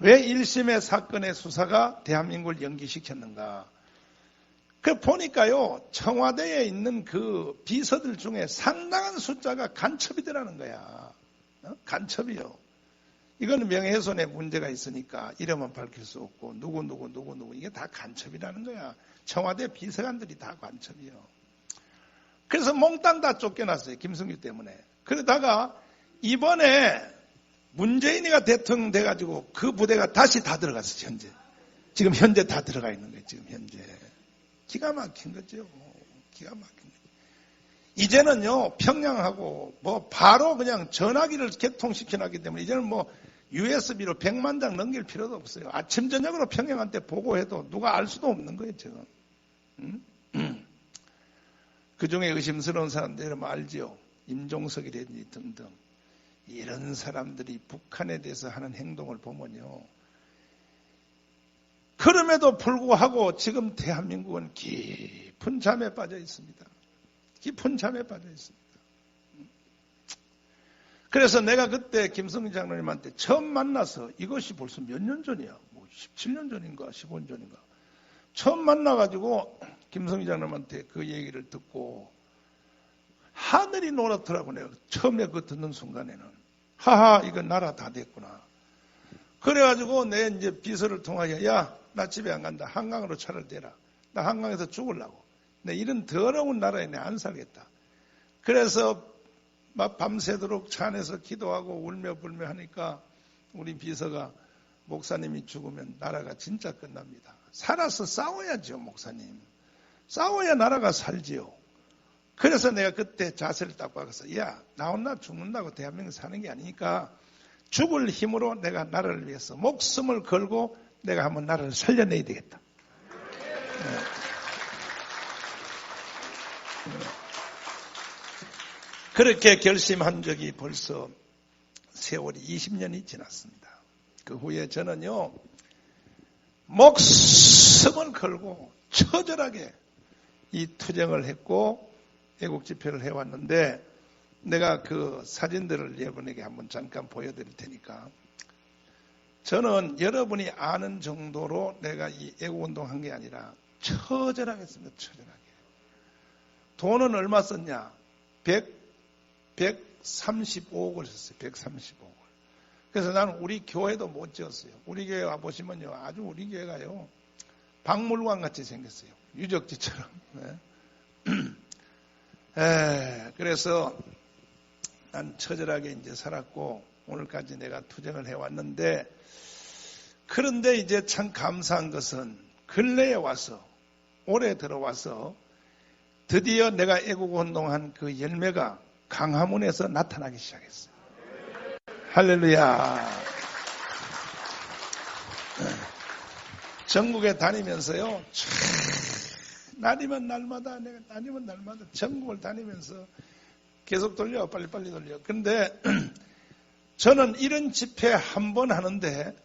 왜 1심의 사건의 수사가 대한민국을 연기시켰는가? 그 보니까요, 청와대에 있는 그 비서들 중에 상당한 숫자가 간첩이더라는 거야. 간첩이요. 이거는 명예훼손에 문제가 있으니까 이름은 밝힐 수 없고 누구 이게 다 간첩이라는 거야. 청와대 비서관들이 다 간첩이요. 그래서 몽땅 다 쫓겨났어요. 김승규 때문에. 그러다가 이번에 문재인이가 대통령 돼가지고 그 부대가 다시 다 들어갔어요. 현재. 지금 현재 다 들어가 있는 거예요. 지금 현재. 기가 막힌 거죠. 기가 막힌 거죠. 이제는요, 평양하고 뭐 바로 그냥 전화기를 개통시켜놨기 때문에 이제는 뭐 USB로 100만 장 넘길 필요도 없어요. 아침 저녁으로 평양한테 보고해도 누가 알 수도 없는 거예요, 지금. 그 중에 의심스러운 사람들은 알지요. 임종석이라든지 등등. 이런 사람들이 북한에 대해서 하는 행동을 보면요. 그럼에도 불구하고 지금 대한민국은 깊은 잠에 빠져 있습니다. 깊은 잠에 빠져 있습니다. 그래서 내가 그때 김성희 장로님한테 처음 만나서 이것이 벌써 몇 년 전이야. 뭐 17년 전인가 15년 전인가. 처음 만나가지고 김성희 장로님한테 그 얘기를 듣고 하늘이 노랗더라고 내가 처음에 그거 듣는 순간에는. 하하 이거 나라 다 됐구나. 그래가지고 내 이제 비서를 통하여 야 나 집에 안 간다. 한강으로 차를 대라. 나 한강에서 죽으려고. 내 이런 더러운 나라에 내 안 살겠다. 그래서 막 밤새도록 차 안에서 기도하고 울며 불며 하니까 우리 비서가 목사님이 죽으면 나라가 진짜 끝납니다. 살아서 싸워야죠 목사님. 싸워야 나라가 살지요. 그래서 내가 그때 자세를 딱 바꿔서 야 나 혼자 죽는다고 대한민국 사는 게 아니니까 죽을 힘으로 내가 나라를 위해서 목숨을 걸고 내가 한번 나라를 살려내야 되겠다. 그렇게 결심한 적이 벌써 세월이 20년이 지났습니다. 그 후에 저는요 목숨을 걸고 처절하게 이 투쟁을 했고 애국집회를 해왔는데 내가 그 사진들을 여러분에게 한번 잠깐 보여드릴 테니까 저는 여러분이 아는 정도로 내가 이 애국운동한 게 아니라 처절하게 했습니다. 처절하게. 돈은 얼마 썼냐? 135억을 썼어요. 135억을. 그래서 나는 우리 교회도 못 지었어요. 우리 교회 와보시면요. 아주 우리 교회가요. 박물관 같이 생겼어요. 유적지처럼. 네. 그래서 난 처절하게 이제 살았고 오늘까지 내가 투쟁을 해왔는데 그런데 이제 참 감사한 것은 근래에 와서 올해 들어와서 드디어 내가 애국운동한 그 열매가 강화문에서 나타나기 시작했어요. 할렐루야. 전국에 다니면서요. 날이면 날마다 내가 다니면 날마다 전국을 다니면서 계속 돌려 빨리빨리 돌려. 그런데 저는 이런 집회 한 번 하는데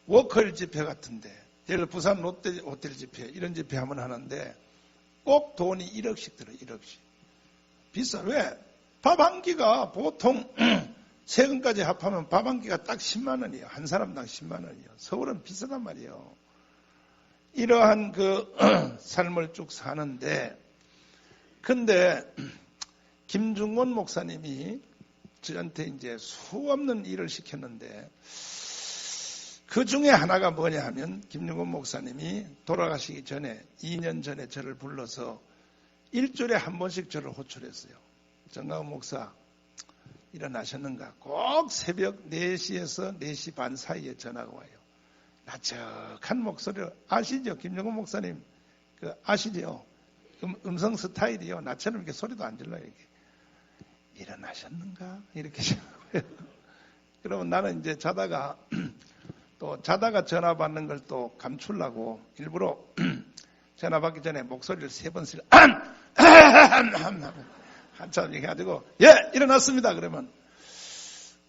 워커힐 집회 같은데 예를 들어 부산 롯데 호텔 집회 이런 집회 한 번 하는데 꼭 돈이 1억씩 들어요. 1억씩. 비싸. 왜? 밥 한 끼가 보통 세금까지 합하면 밥 한 끼가 딱 10만 원이에요. 한 사람당 10만 원이에요. 서울은 비싸단 말이에요. 이러한 그 삶을 쭉 사는데 근데 김중곤 목사님이 저한테 이제 수없는 일을 시켰는데 그 중에 하나가 뭐냐 하면 김중곤 목사님이 돌아가시기 전에 2년 전에 저를 불러서 일주일에 한 번씩 저를 호출했어요. 정강훈 목사 일어나셨는가? 꼭 새벽 4시에서 4시 반 사이에 전화가 와요. 나적한 목소리로 아시죠? 김중곤 목사님 그 아시죠? 음성 스타일이요. 나처럼 이렇게 소리도 안 질러요. 이렇게. 일어나셨는가? 이렇게 시작해요. 그러면 나는 이제 자다가 전화 받는 걸 또 감추려고 일부러 전화 받기 전에 목소리를 3번 쓰려 한참 얘기해가지고 예 일어났습니다. 그러면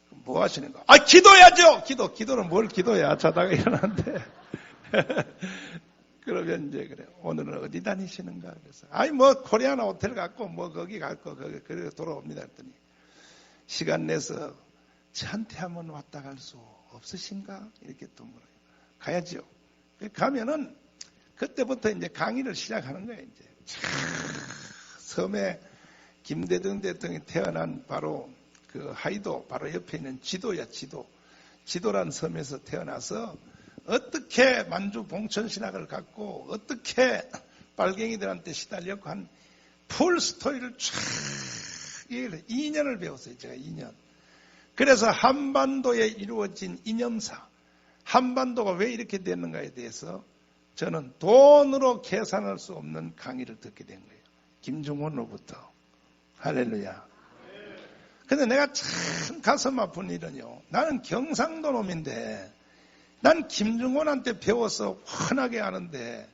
뭐 하시는 거? 기도해야죠. 기도는 뭘 기도해야 자다가 일어났는데 그러면 이제 그래 오늘은 어디 다니시는가? 그래서 뭐 코리아나 호텔 갔고 뭐 거기 갔고 그래 돌아옵니다. 했더니 시간 내서 저한테 한번 왔다 갈 수 없으신가? 이렇게 또 물어요. 가야죠. 가면은 그때부터 이제 강의를 시작하는 거예요. 이제 섬에 김대중 대통령이 태어난 바로 그 하이도 바로 옆에 있는 지도야 지도란 섬에서 태어나서 어떻게 만주 봉천신학을 갖고 어떻게 빨갱이들한테 시달렸고 한 풀 스토리를 쫙 2년을 배웠어요. 제가 2년. 그래서 한반도에 이루어진 이념사, 한반도가 왜 이렇게 됐는가에 대해서 저는 돈으로 계산할 수 없는 강의를 듣게 된 거예요. 김중원으로부터. 할렐루야. 근데 내가 참 가슴 아픈 일은요. 나는 경상도 놈인데 난 김중원한테 배워서 환하게 하는데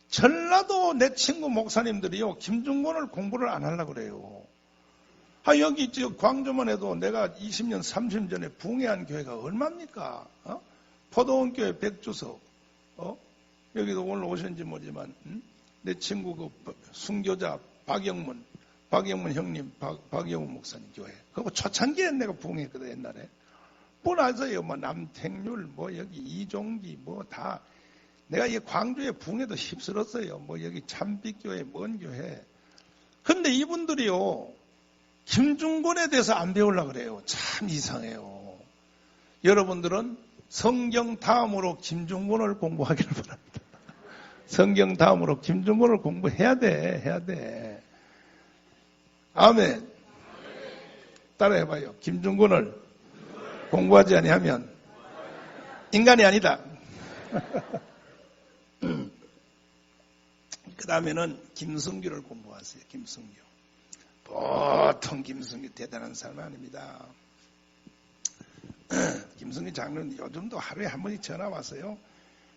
전라도 내 친구 목사님들이요. 김중원을 공부를 안 하려고 그래요. 여기 광주만 해도 내가 20년, 30년 전에 붕해한 교회가 얼마입니까? 포도원 교회 백주석. 여기도 오늘 오셨는지 모르지만 내 친구 그 순교자 박영문 형님 박영문 목사님 교회. 그거 초창기에 내가 붕해했거든 옛날에. 뭘 아세요? 뭐 남택률, 뭐 여기 이종기, 뭐 다. 내가 이 광주에 붕해도 휩쓸었어요. 뭐 여기 참빛교회, 먼 교회. 근데 이분들이요. 김중곤에 대해서 안 배우려고 그래요. 참 이상해요. 여러분들은 성경 다음으로 김중곤을 공부하기를 바랍니다. 성경 다음으로 김중곤을 공부해야 돼. 아멘. 따라해봐요. 김중곤을 공부하지 아니하면 인간이 아니다. 그 다음에는 김승규를 공부하세요. 김승규. 보통 김승규 대단한 사람 아닙니다. 김승규 장로는 요즘도 하루에 한 번씩 전화 왔어요.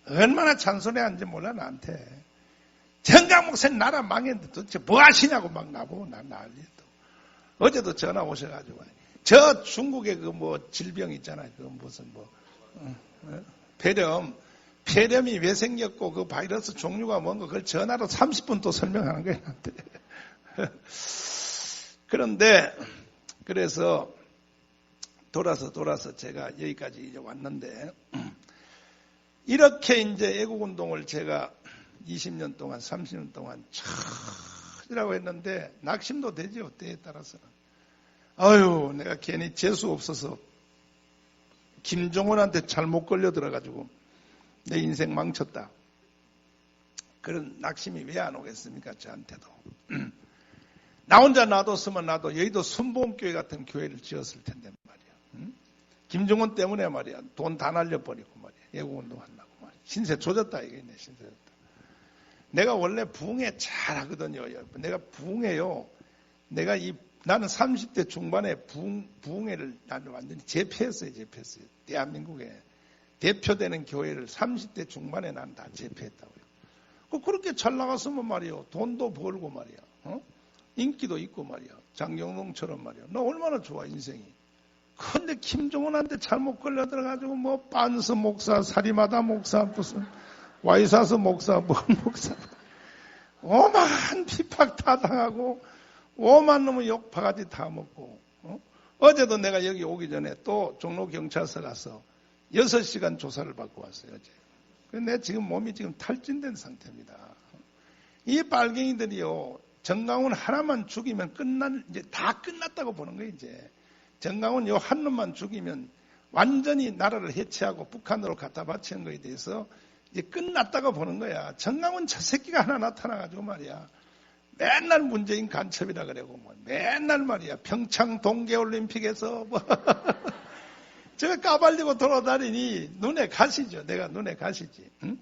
얼마나 잔소리하는지 몰라 나한테. 정강 목사님 나라 망했는데 도대체 뭐 하시냐고 막 나보고 난 난리 또. 어제도 전화 오셔가지고 저 중국에 그 뭐 질병 있잖아요. 그 무슨 뭐 폐렴이 왜 생겼고 그 바이러스 종류가 뭔가 그걸 전화로 30분 또 설명하는 거예요. 나한테. 그런데 그래서 돌아서 제가 여기까지 이제 왔는데 이렇게 이제 애국운동을 제가 20년 동안 30년 동안 이라고 했는데 낙심도 되죠. 때에 따라서는. 내가 괜히 재수 없어서 김종원한테 잘못 걸려들어가지고 내 인생 망쳤다. 그런 낙심이 왜 안 오겠습니까? 저한테도. 나 혼자 놔뒀으면 나도 여의도 순복음교회 같은 교회를 지었을 텐데 말이야. 김종원 때문에 말이야. 돈 다 날려버리고 말이야. 애국운동 한다고 말이야. 신세 조졌다 이게 내 신세 조졌다. 내가 원래 부흥회 잘하거든요. 내가 부흥회요. 나는 30대 중반에 부흥회를 나는 완전히 제패했어요. 대한민국에 대표되는 교회를 30대 중반에 난 다 제패했다고요. 그렇게 잘 나갔으면 말이요. 돈도 벌고 말이야. 인기도 있고 말이야. 장경동처럼 말이야. 나 얼마나 좋아 인생이. 근데 김종원한테 잘못 걸려들어가지고 뭐 빤스 목사, 사리마다 목사, 무슨 와이사스 목사, 뭔 목사. 오만 핍박 다 당하고 오만 놈의 욕 바가지 다 먹고. 어제도 내가 여기 오기 전에 또 종로경찰서 가서 6시간 조사를 받고 왔어요. 어제. 내 지금 몸이 지금 탈진된 상태입니다. 이 빨갱이들이요. 정강훈 하나만 죽이면 이제 다 끝났다고 보는 거예요, 이제. 정강훈 요 한 놈만 죽이면 완전히 나라를 해체하고 북한으로 갖다 바치는 거에 대해서 이제 끝났다고 보는 거야. 정강훈 저 새끼가 하나 나타나가지고 말이야. 맨날 문재인 간첩이라 그러고, 뭐, 맨날 말이야. 평창 동계올림픽에서 뭐. 제가 까발리고 돌아다니니 눈에 가시죠. 내가 눈에 가시지. 응?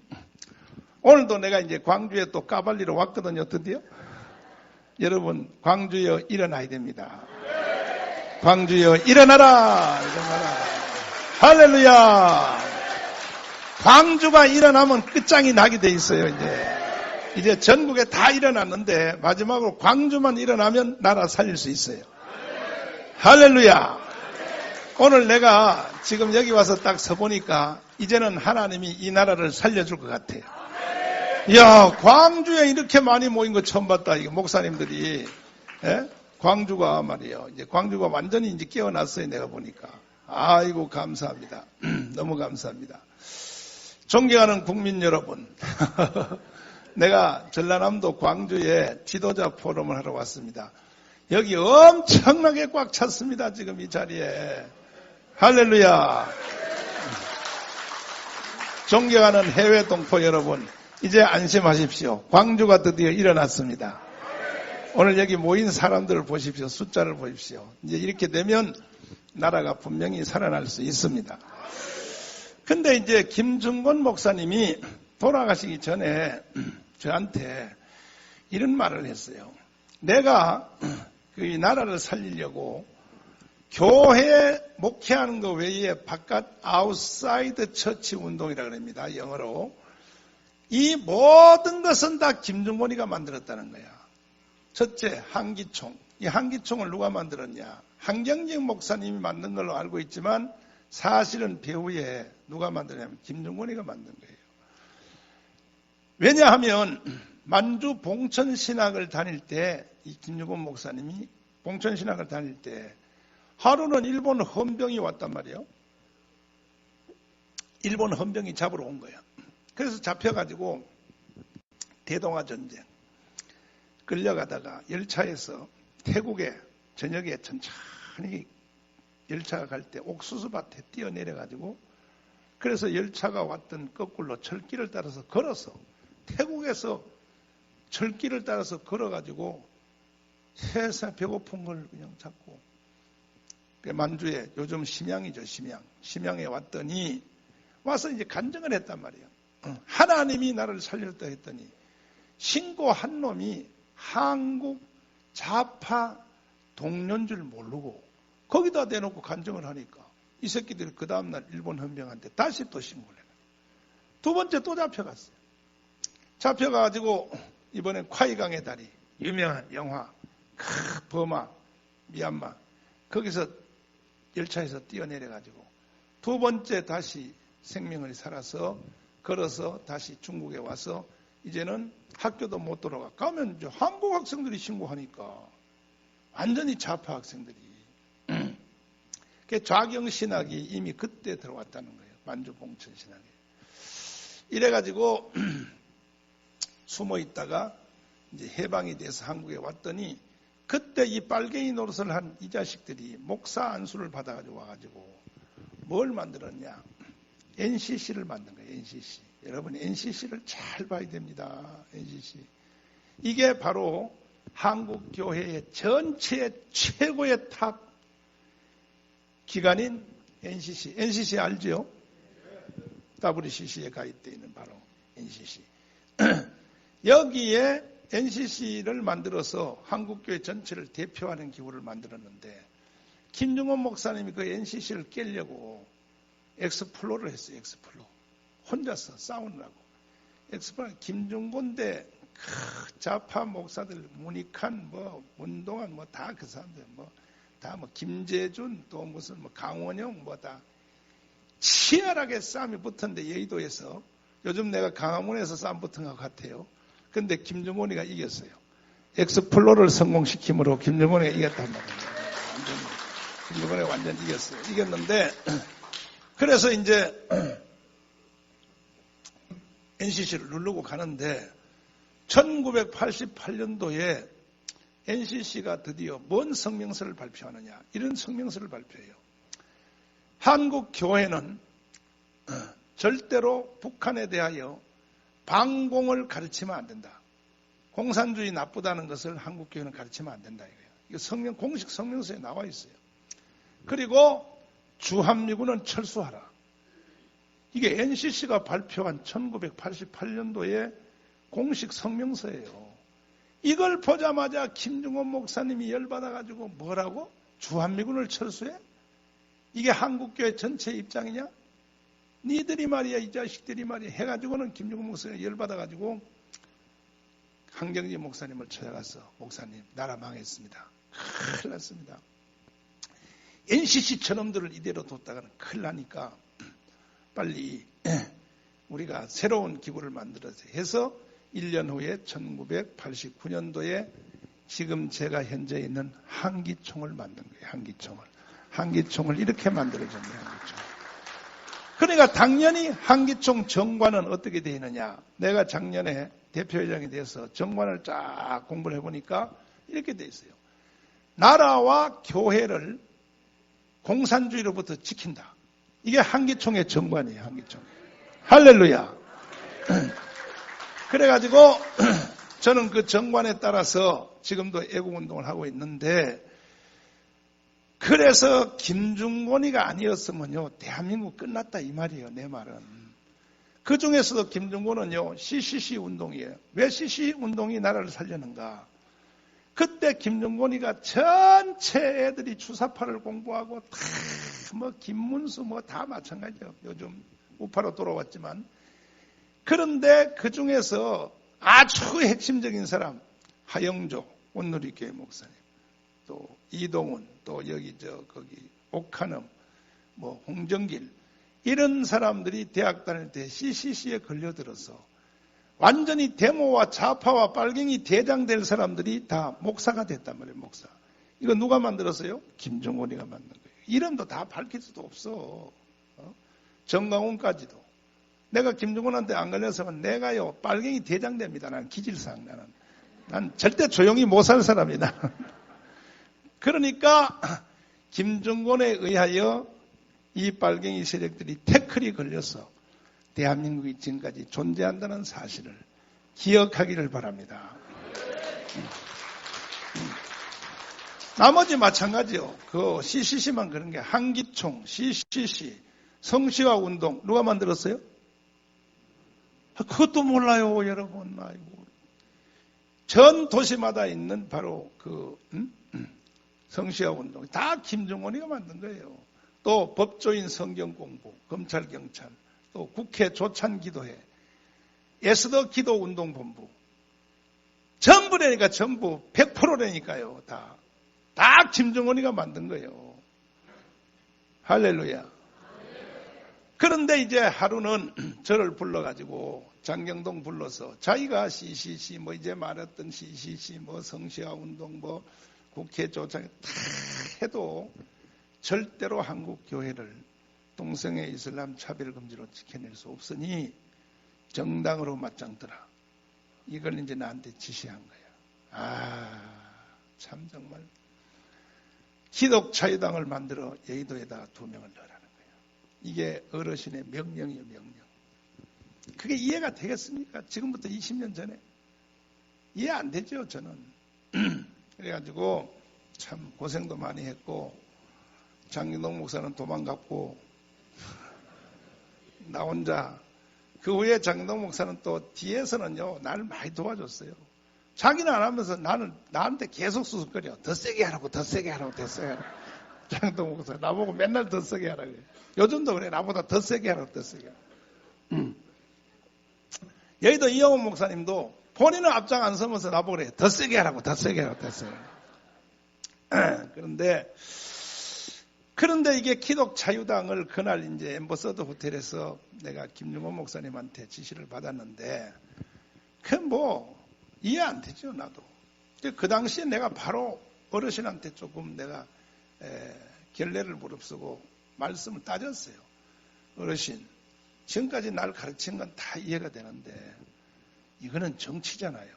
오늘도 내가 이제 광주에 또 까발리러 왔거든요. 드디어. 여러분 광주여 일어나야 됩니다. 광주여 일어나라. 할렐루야. 광주가 일어나면 끝장이 나게 돼 있어요. 이제 이제 전국에 다 일어났는데 마지막으로 광주만 일어나면 나라 살릴 수 있어요. 할렐루야. 오늘 내가 지금 여기 와서 딱 서보니까 이제는 하나님이 이 나라를 살려줄 것 같아요. 이야, 광주에 이렇게 많이 모인 거 처음 봤다. 이거 목사님들이. 예? 광주가 말이에요. 이제 광주가 완전히 이제 깨어났어요. 내가 보니까. 아이고, 감사합니다. 너무 감사합니다. 존경하는 국민 여러분. 내가 전라남도 광주에 지도자 포럼을 하러 왔습니다. 여기 엄청나게 꽉 찼습니다. 지금 이 자리에. 할렐루야. 존경하는 해외 동포 여러분, 이제 안심하십시오. 광주가 드디어 일어났습니다. 오늘 여기 모인 사람들을 보십시오. 숫자를 보십시오. 이제 이렇게 되면 나라가 분명히 살아날 수 있습니다. 근데 이제 김중곤 목사님이 돌아가시기 전에 저한테 이런 말을 했어요. 내가 이 나라를 살리려고 교회 목회하는 것 외에 바깥 아웃사이드 처치 운동이라고 합니다. 영어로. 이 모든 것은 다 김중곤이가 만들었다는 거야. 첫째, 한기총. 이 한기총을 누가 만들었냐? 한경직 목사님이 만든 걸로 알고 있지만 사실은 배후에 누가 만드냐면 김중곤이가 만든 거예요. 왜냐하면 만주 봉천신학을 다닐 때 이 김중곤 목사님이 봉천신학을 다닐 때 하루는 일본 헌병이 왔단 말이에요. 일본 헌병이 잡으러 온 거야. 그래서 잡혀가지고 대동아전쟁 끌려가다가 열차에서 태국에 저녁에 천천히 열차가 갈 때 옥수수밭에 뛰어내려가지고 그래서 열차가 왔던 거꾸로 철길을 따라서 걸어서 태국에서 철길을 따라서 걸어가지고 세상 배고픈 걸 그냥 잡고 만주에 요즘 심양이죠. 심양에 왔더니 와서 이제 간증을 했단 말이에요. 하나님이 나를 살렸다 했더니 신고 한 놈이 한국 좌파 동료인 줄 모르고 거기다 대놓고 간증을 하니까 이 새끼들이 그 다음날 일본 헌병한테 다시 또 신고를 해요. 두 번째 또 잡혀갔어요. 잡혀가지고 이번엔 콰이강의 다리 유명한 영화 버마 미얀마 거기서 열차에서 뛰어내려가지고 두 번째 다시 생명을 살아서 걸어서 다시 중국에 와서 이제는 학교도 못 돌아가. 가면 이제 한국 학생들이 신고하니까 완전히 좌파 학생들이. 좌경신학이 이미 그때 들어왔다는 거예요. 만주 봉천신학에. 이래가지고 숨어 있다가 이제 해방이 돼서 한국에 왔더니 그때 이 빨갱이 노릇을 한 이 자식들이 목사 안수를 받아가지고 와가지고 뭘 만들었냐? NCC를 만든 거예요. NCC. 여러분 NCC를 잘 봐야 됩니다. NCC. 이게 바로 한국 교회의 전체의 최고의 탑 기관인 NCC. NCC 알죠? WCC에 가입되어 있는 바로 NCC. 여기에 NCC를 만들어서 한국교회 전체를 대표하는 기구를 만들었는데 김중곤 목사님이 그 NCC를 깨려고 엑스플로를 했어요. 엑스플로. 혼자서 싸우느라고. 엑스플로 김중곤 대 좌파 목사들 문익한 문동환 다 그 사람들 다 김재준 또 무슨 강원영 다 치열하게 싸움이 붙었는데 여의도에서 요즘 내가 강화문에서 싸움 붙은 것 같아요. 근데 김중곤이가 이겼어요. 엑스플로를 성공시킴으로 김중곤이가 이겼단 말이에요. 김중곤이가 완전 이겼어요. 이겼는데 그래서 이제 NCC를 누르고 가는데 1988년도에 NCC가 드디어 뭔 성명서를 발표하느냐. 이런 성명서를 발표해요. 한국 교회는 절대로 북한에 대하여 반공을 가르치면 안 된다. 공산주의 나쁘다는 것을 한국 교회는 가르치면 안 된다. 이거 공식 성명서에 나와 있어요. 그리고 주한미군은 철수하라. 이게 NCC가 발표한 1988년도에 공식 성명서예요. 이걸 보자마자 김중곤 목사님이 열받아가지고 뭐라고? 주한미군을 철수해? 이게 한국교회 전체 입장이냐? 니들이 말이야, 이 자식들이 말이야 해가지고는 김중곤 목사님이 열받아가지고 황정지 목사님을 찾아가서 목사님 나라 망했습니다. 큰일 났습니다. NCC 저놈들을 이대로 뒀다가는 큰일 나니까 빨리 우리가 새로운 기구를 만들어서 해서 1년 후에 1989년도에 지금 제가 현재 있는 한기총을 만든 거예요. 한기총을 이렇게 만들어졌네요. 한기총. 그러니까 당연히 한기총 정관은 어떻게 되어 있느냐. 내가 작년에 대표회장이 돼서 정관을 쫙 공부를 해보니까 이렇게 되어 있어요. 나라와 교회를 공산주의로부터 지킨다. 이게 한기총의 정관이에요. 한기총. 할렐루야. 그래가지고 저는 그 정관에 따라서 지금도 애국운동을 하고 있는데, 그래서 김중곤이가 아니었으면요 대한민국 끝났다 이 말이에요. 내 말은. 그 중에서도 김중곤은요 CCC 운동이에요. 왜 CCC 운동이 나라를 살렸는가. 그때 김중곤이가 전체 애들이 주사파를 공부하고 다 뭐 김문수 뭐 다 마찬가지예요. 요즘 우파로 돌아왔지만. 그런데 그 중에서 아주 핵심적인 사람 하영조 온누리교회 목사님, 또 이동훈, 또 여기 거기 옥한음, 뭐 홍정길, 이런 사람들이 대학 다닐 때 CCC에 걸려들어서 완전히 데모와 좌파와 빨갱이 대장 될 사람들이 다 목사가 됐단 말이에요. 목사. 이거 누가 만들었어요? 김정곤이가 만든 거예요. 이름도 다 밝힐 수도 없어. 정강훈까지도. 내가 김정곤한테 안 걸렸으면 내가요 빨갱이 대장 됩니다. 난 기질상. 난 절대 조용히 못 살 사람이다. 그러니까 김정곤에 의하여 이 빨갱이 세력들이 태클이 걸려서 대한민국이 지금까지 존재한다는 사실을 기억하기를 바랍니다. 나머지 마찬가지요. 그 CCC만 그런 게 한기총, CCC, 성시화 운동 누가 만들었어요? 그것도 몰라요, 여러분. 아이고. 전 도시마다 있는 바로 그 성시화 운동 다 김정곤이가 만든 거예요. 또 법조인 성경 공부, 검찰 경찰, 또 국회 조찬 기도회, 에스더 기도 운동 본부, 전부라니까 전부 100%라니까요. 다 김정곤이가 만든 거예요. 할렐루야. 그런데 이제 하루는 저를 불러가지고 장경동 불러서 자기가 CCC 뭐 이제 말했던 CCC 뭐 성시화 운동 뭐 국회 조찬 다 해도 절대로 한국 교회를 동성애 이슬람 차별금지로 지켜낼 수 없으니 정당으로 맞짱뜨라. 이걸 이제 나한테 지시한 거야. 참 정말 기독자유당을 만들어 여의도에다 2명을 넣으라는 거예요. 이게 어르신의 명령이에요. 명령. 그게 이해가 되겠습니까? 지금부터 20년 전에 이해 안 되죠. 저는. 그래가지고 참 고생도 많이 했고 장경동 목사는 도망갔고 나 혼자. 그 후에 장경동 목사는 또 뒤에서는요 나를 많이 도와줬어요. 자기는 안 하면서 나한테 계속 수습거려. 더 세게 하라고, 더 세게 하라고, 더 세게 하라고. 장경동 목사 나보고 맨날 더 세게 하라고 해요. 요즘도 그래. 나보다 더 세게 하라고, 더 세게 하라고. 여의도 이영훈 목사님도 본인은 앞장 안 서면서 나보고 그래. 더 세게 하라고, 더 세게 하라고, 더 세게 하라고. 그런데 이게 기독자유당을 그날 이제 엠버서더 호텔에서 내가 김중곤 목사님한테 지시를 받았는데, 이해 안 되죠, 나도. 그 당시에 내가 바로 어르신한테 조금 내가 결례를 무릅쓰고 말씀을 따졌어요. 어르신, 지금까지 날 가르친 건 다 이해가 되는데, 이거는 정치잖아요.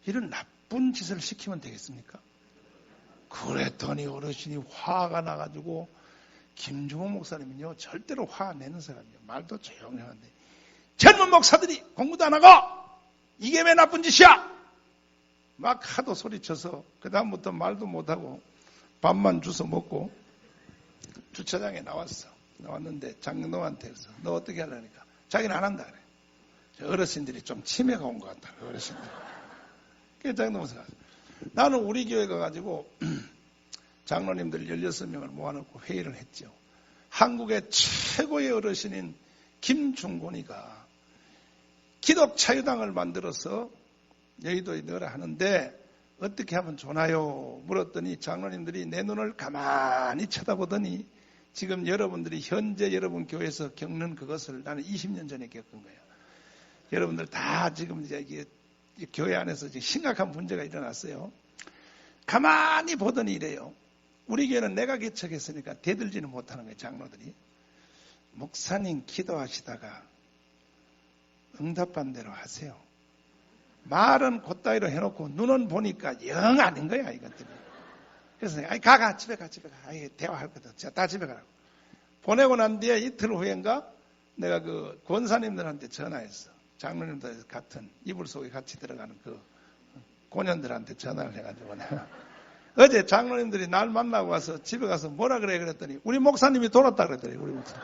이런 나쁜 짓을 시키면 되겠습니까? 그랬더니 어르신이 화가 나가지고, 김중곤 목사님은요 절대로 화 내는 사람이에요. 말도 조용히 하는데 젊은 목사들이 공부도 안 하고 이게 왜 나쁜 짓이야? 막 하도 소리쳐서 그 다음부터 말도 못하고 밥만 주워 먹고 주차장에 나왔는데 장경동한테 그래서 너 어떻게 하려니까 자기는 안 한다 그래. 어르신들이 좀 치매가 온 것 같다. 어르신들. 그래서 장경동 목사가 나는 우리 교회 가가지고 장로님들 16명을 모아놓고 회의를 했죠. 한국의 최고의 어르신인 김중곤이가 기독자유당을 만들어서 여의도에 넣으라 하는데 어떻게 하면 좋나요? 물었더니 장로님들이 내 눈을 가만히 쳐다보더니 지금 여러분들이 현재 여러분 교회에서 겪는 그것을 나는 20년 전에 겪은 거예요. 여러분들 다 지금 이제 이게 교회 안에서 심각한 문제가 일어났어요. 가만히 보더니 이래요. 우리 교회는 내가 개척했으니까 대들지는 못하는 거예요. 장로들이. 목사님 기도하시다가 응답한 대로 하세요. 말은 곧다이로 해놓고 눈은 보니까 영 아닌 거야 이것들이. 그래서 가 집에 가. 대화할 거다. 다 집에 가라고. 보내고 난 뒤에 이틀 후인가 내가 그 권사님들한테 전화했어. 장로님들 같은 이불 속에 같이 들어가는 그 고년들한테 전화를 해가지고 내가 어제 장로님들이 날 만나고 와서 집에 가서 뭐라 그래 그랬더니 우리 목사님이 돌았다 그랬더니 우리 목사님.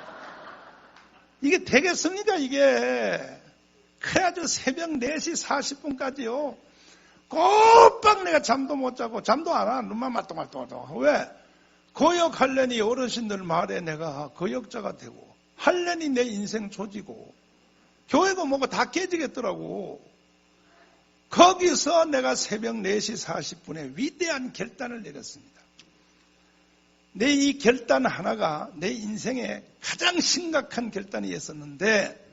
이게 되겠습니까 이게. 그래가지고 새벽 4시 40분까지요. 꼬박 내가 잠도 못 자고 잠도 안 와. 눈만 말똥말똥하고. 왜? 거역하려니 어르신들 말에 내가 거역자가 되고 하려니 내 인생 조지고 교회가 뭐가 다 깨지겠더라고. 거기서 내가 새벽 4시 40분에 위대한 결단을 내렸습니다. 내 이 결단 하나가 내 인생의 가장 심각한 결단이었었는데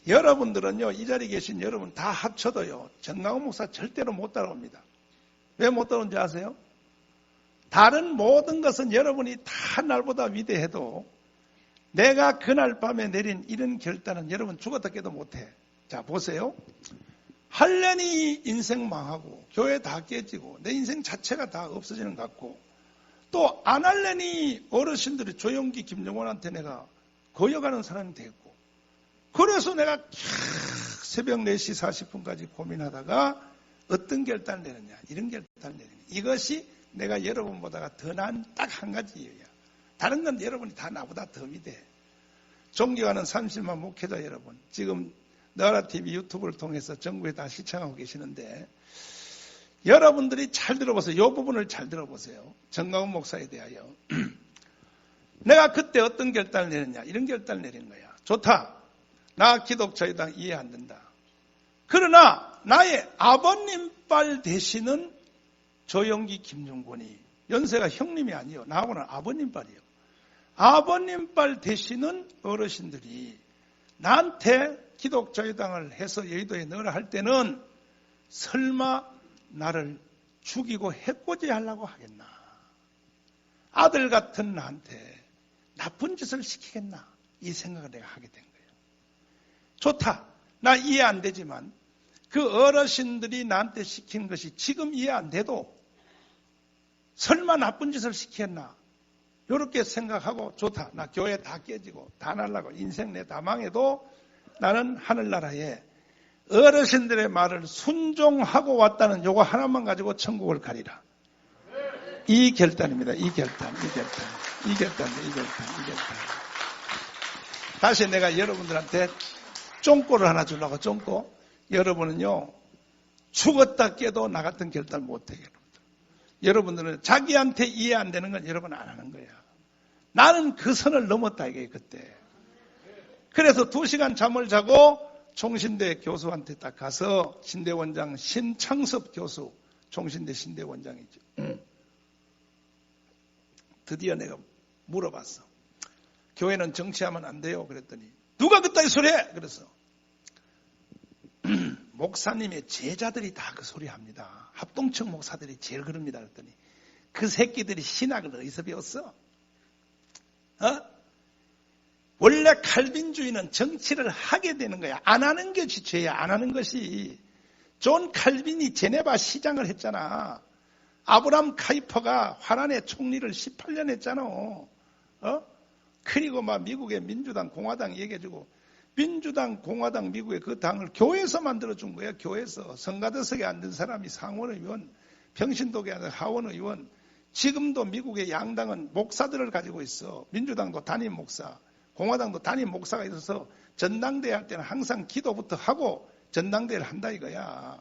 여러분들은요, 이 자리에 계신 여러분 다 합쳐도요, 정강훈 목사 절대로 못 따라옵니다. 왜 못 따라오는지 아세요? 다른 모든 것은 여러분이 다 날보다 위대해도 내가 그날 밤에 내린 이런 결단은 여러분 죽었다 깨도 못해. 자, 보세요. 하려니 인생 망하고 교회 다 깨지고 내 인생 자체가 다 없어지는 것 같고 또 안 하려니 어르신들이 조용기 김정원한테 내가 거역하는 사람이 됐고 그래서 내가 새벽 4시 40분까지 고민하다가 어떤 결단을 내렸냐 이런 결단을 내렸냐 이것이 내가 여러분보다가 더 나은 딱 한 가지 이유야. 다른 건 여러분이 다 나보다 더 위대해. 존경하는 30만 목회자 여러분 지금 너라TV 유튜브를 통해서 전국에 다 시청하고 계시는데 여러분들이 잘 들어보세요. 이 부분을 잘 들어보세요. 정강훈 목사에 대하여 내가 그때 어떤 결단을 내렸냐 이런 결단을 내린 거야. 좋다. 나 기독자유당 이해 안 된다. 그러나 나의 아버님빨 되시는 조영기 김종권이 연세가 형님이 아니요. 나하고는 아버님빨이요. 아버님빨 되시는 어르신들이 나한테 기독자유당을 해서 여의도에 넣으라 할 때는 설마 나를 죽이고 해코지 하려고 하겠나. 아들 같은 나한테 나쁜 짓을 시키겠나. 이 생각을 내가 하게 된 거예요. 좋다. 나 이해 안 되지만 그 어르신들이 나한테 시킨 것이 지금 이해 안 돼도 설마 나쁜 짓을 시켰나. 이렇게 생각하고 좋다. 나 교회 다 깨지고 다 날라고 인생 내 다 망해도 나는 하늘나라에 어르신들의 말을 순종하고 왔다는 요거 하나만 가지고 천국을 가리라. 이 결단입니다. 이 결단. 다시 내가 여러분들한테 쫑꼬를 하나 주려고 쫑꼬. 여러분은요 죽었다 깨도 나 같은 결단 못해. 여러분들은 자기한테 이해 안 되는 건 여러분 안 하는 거야. 나는 그 선을 넘었다 이게 그때. 그래서 2시간 잠을 자고 총신대 교수한테 딱 가서 신대원장 신창섭 교수, 총신대 신대원장이죠. 드디어 내가 물어봤어. 교회는 정치하면 안 돼요. 그랬더니 누가 그따위 소리 해? 그래서 목사님의 제자들이 다 그 소리 합니다. 합동청 목사들이 제일 그럽니다. 그랬더니 그 새끼들이 신학을 어디서 배웠어? 원래 칼빈주의는 정치를 하게 되는 거야. 안 하는 것이 죄야. 안 하는 것이. 존 칼빈이 제네바 시장을 했잖아. 아브람 카이퍼가 화란의 총리를 18년 했잖아. 그리고 막 미국의 민주당, 공화당 얘기해주고 민주당, 공화당, 미국의 그 당을 교회에서 만들어준 거야. 교회에서. 성가대석에 앉은 사람이 상원의원, 평신도에 앉은 하원의원. 지금도 미국의 양당은 목사들을 가지고 있어. 민주당도 담임 목사, 공화당도 담임 목사가 있어서 전당대회 할 때는 항상 기도부터 하고 전당대회를 한다 이거야.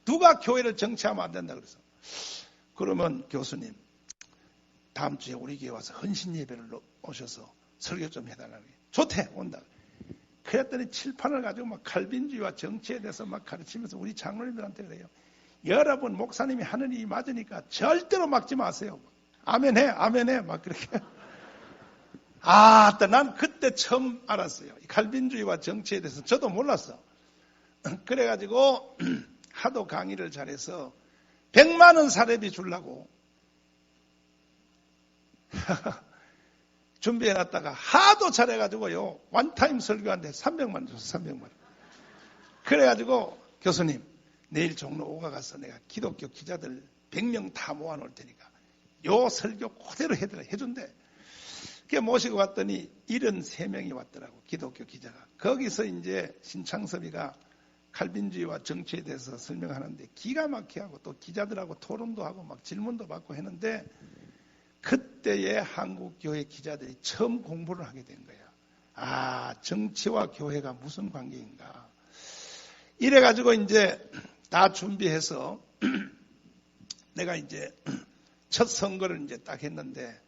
누가 교회를 정치하면 안 된다 그래서. 그러면 교수님 다음 주에 우리 교회 와서 헌신 예배를 오셔서 설교 좀 해달라고. 좋대. 온다. 그랬더니 칠판을 가지고 막 칼빈주의와 정치에 대해서 막 가르치면서 우리 장로님들한테 그래요. 여러분 목사님이 하는 일이 맞으니까 절대로 막지 마세요. 아멘해, 아멘해, 막 그렇게. 난 그때 처음 알았어요. 칼빈주의와 정치에 대해서 저도 몰랐어. 그래가지고 하도 강의를 잘해서 100만 원 사례비 주려고 준비해놨다가 하도 잘해가지고요. 원타임 설교한데 300만 원 줬어. 300만 원. 그래가지고 교수님 내일 종로 5가 가서 내가 기독교 기자들 100명 다 모아놓을 테니까 요 설교 그대로 해준대. 그게 모시고 왔더니 73명이 왔더라고. 기독교 기자가. 거기서 이제 신창섭이가 칼빈주의와 정치에 대해서 설명하는데 기가 막히게 하고 또 기자들하고 토론도 하고 막 질문도 받고 했는데 그때의 한국 교회 기자들이 처음 공부를 하게 된 거야. 정치와 교회가 무슨 관계인가. 이래가지고 이제 다 준비해서 내가 이제 첫 선거를 이제 딱 했는데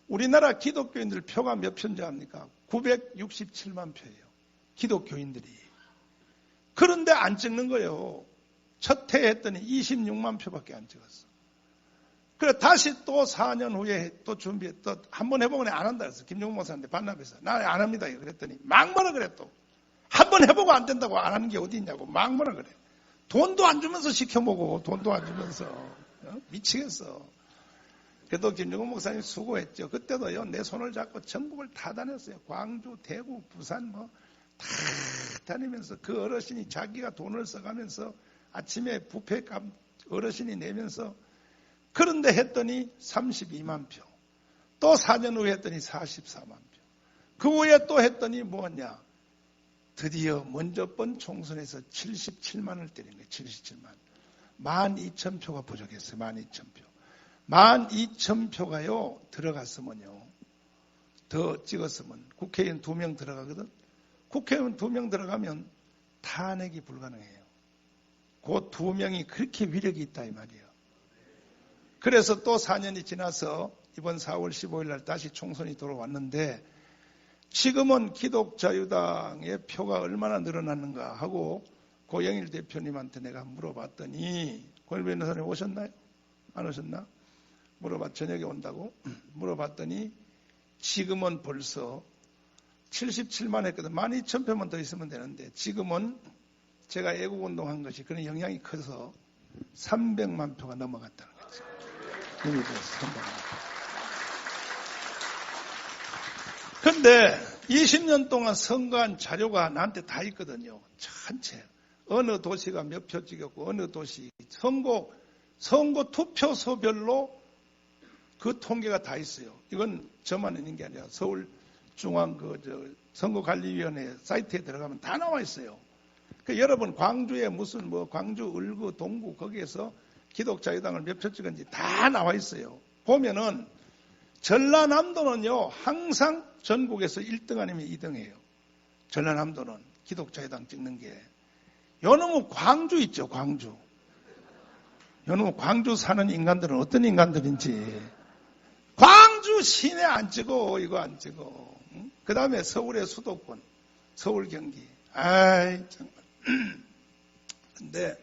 우리나라 기독교인들 표가 몇 표인지 압니까? 967만 표예요. 기독교인들이. 그런데 안 찍는 거예요. 첫 해 했더니 26만 표밖에 안 찍었어. 그래 다시 또 4년 후에 또 준비해 또 한 번 해보고 안 한다 그랬어. 김용국 목사한테 반납해서 나 안 합니다 그랬더니 막 뭐라 그래. 또 한 번 해보고 안 된다고 안 하는 게 어디 있냐고 막 뭐라 그래. 돈도 안 주면서 시켜먹고 돈도 안 주면서 미치겠어. 그래도 김용국 목사님 수고했죠. 그때도요 내 손을 잡고 전국을 다 다녔어요. 광주, 대구, 부산 다 다니면서 그 어르신이 자기가 돈을 써가면서 아침에 뷔페값 어르신이 내면서 그런데 했더니 32만 표. 또 4년 후에 했더니 44만 표. 그 후에 또 했더니 뭐냐. 드디어 먼저 번 총선에서 77만을 때린 거예요. 77만. 12,000표가 부족했어요. 12,000표. 12,000표가요. 들어갔으면요. 더 찍었으면 국회의원 2명 들어가거든. 국회의원 2명 들어가면 탄핵이 불가능해요. 그 2명이 그렇게 위력이 있다 이 말이에요. 그래서 또 4년이 지나서 이번 4월 15일 날 다시 총선이 돌아왔는데 지금은 기독자유당의 표가 얼마나 늘어났는가 하고 고영일 대표님한테 내가 물어봤더니 고영일 변호사님 오셨나요? 안 오셨나? 저녁에 온다고 물어봤더니 지금은 벌써 77만 했거든. 12,000표만 더 있으면 되는데 지금은 제가 애국운동한 것이 그런 영향이 커서 300만 표가 넘어갔다는 거죠. 이미 300만 표. 근데 20년 동안 선거한 자료가 나한테 다 있거든요. 전체. 어느 도시가 몇 표 찍었고 어느 도시 선거 투표소별로 그 통계가 다 있어요. 이건 저만 있는 게 아니라 서울 중앙 선거관리위원회 사이트에 들어가면 다 나와 있어요. 여러분 광주에 무슨 광주, 을구, 동구 거기에서 기독자유당을 몇 표 찍은지 다 나와 있어요. 보면은 전라남도는요 항상 전국에서 1등 아니면 2등이에요. 전라남도는 기독자유당 찍는 게. 요놈의 광주 있죠. 광주. 요놈의 광주 사는 인간들은 어떤 인간들인지. 광주 시내 안 찍어. 이거 안 찍어. 그 다음에 서울의 수도권. 서울 경기. 아이 정말. 근데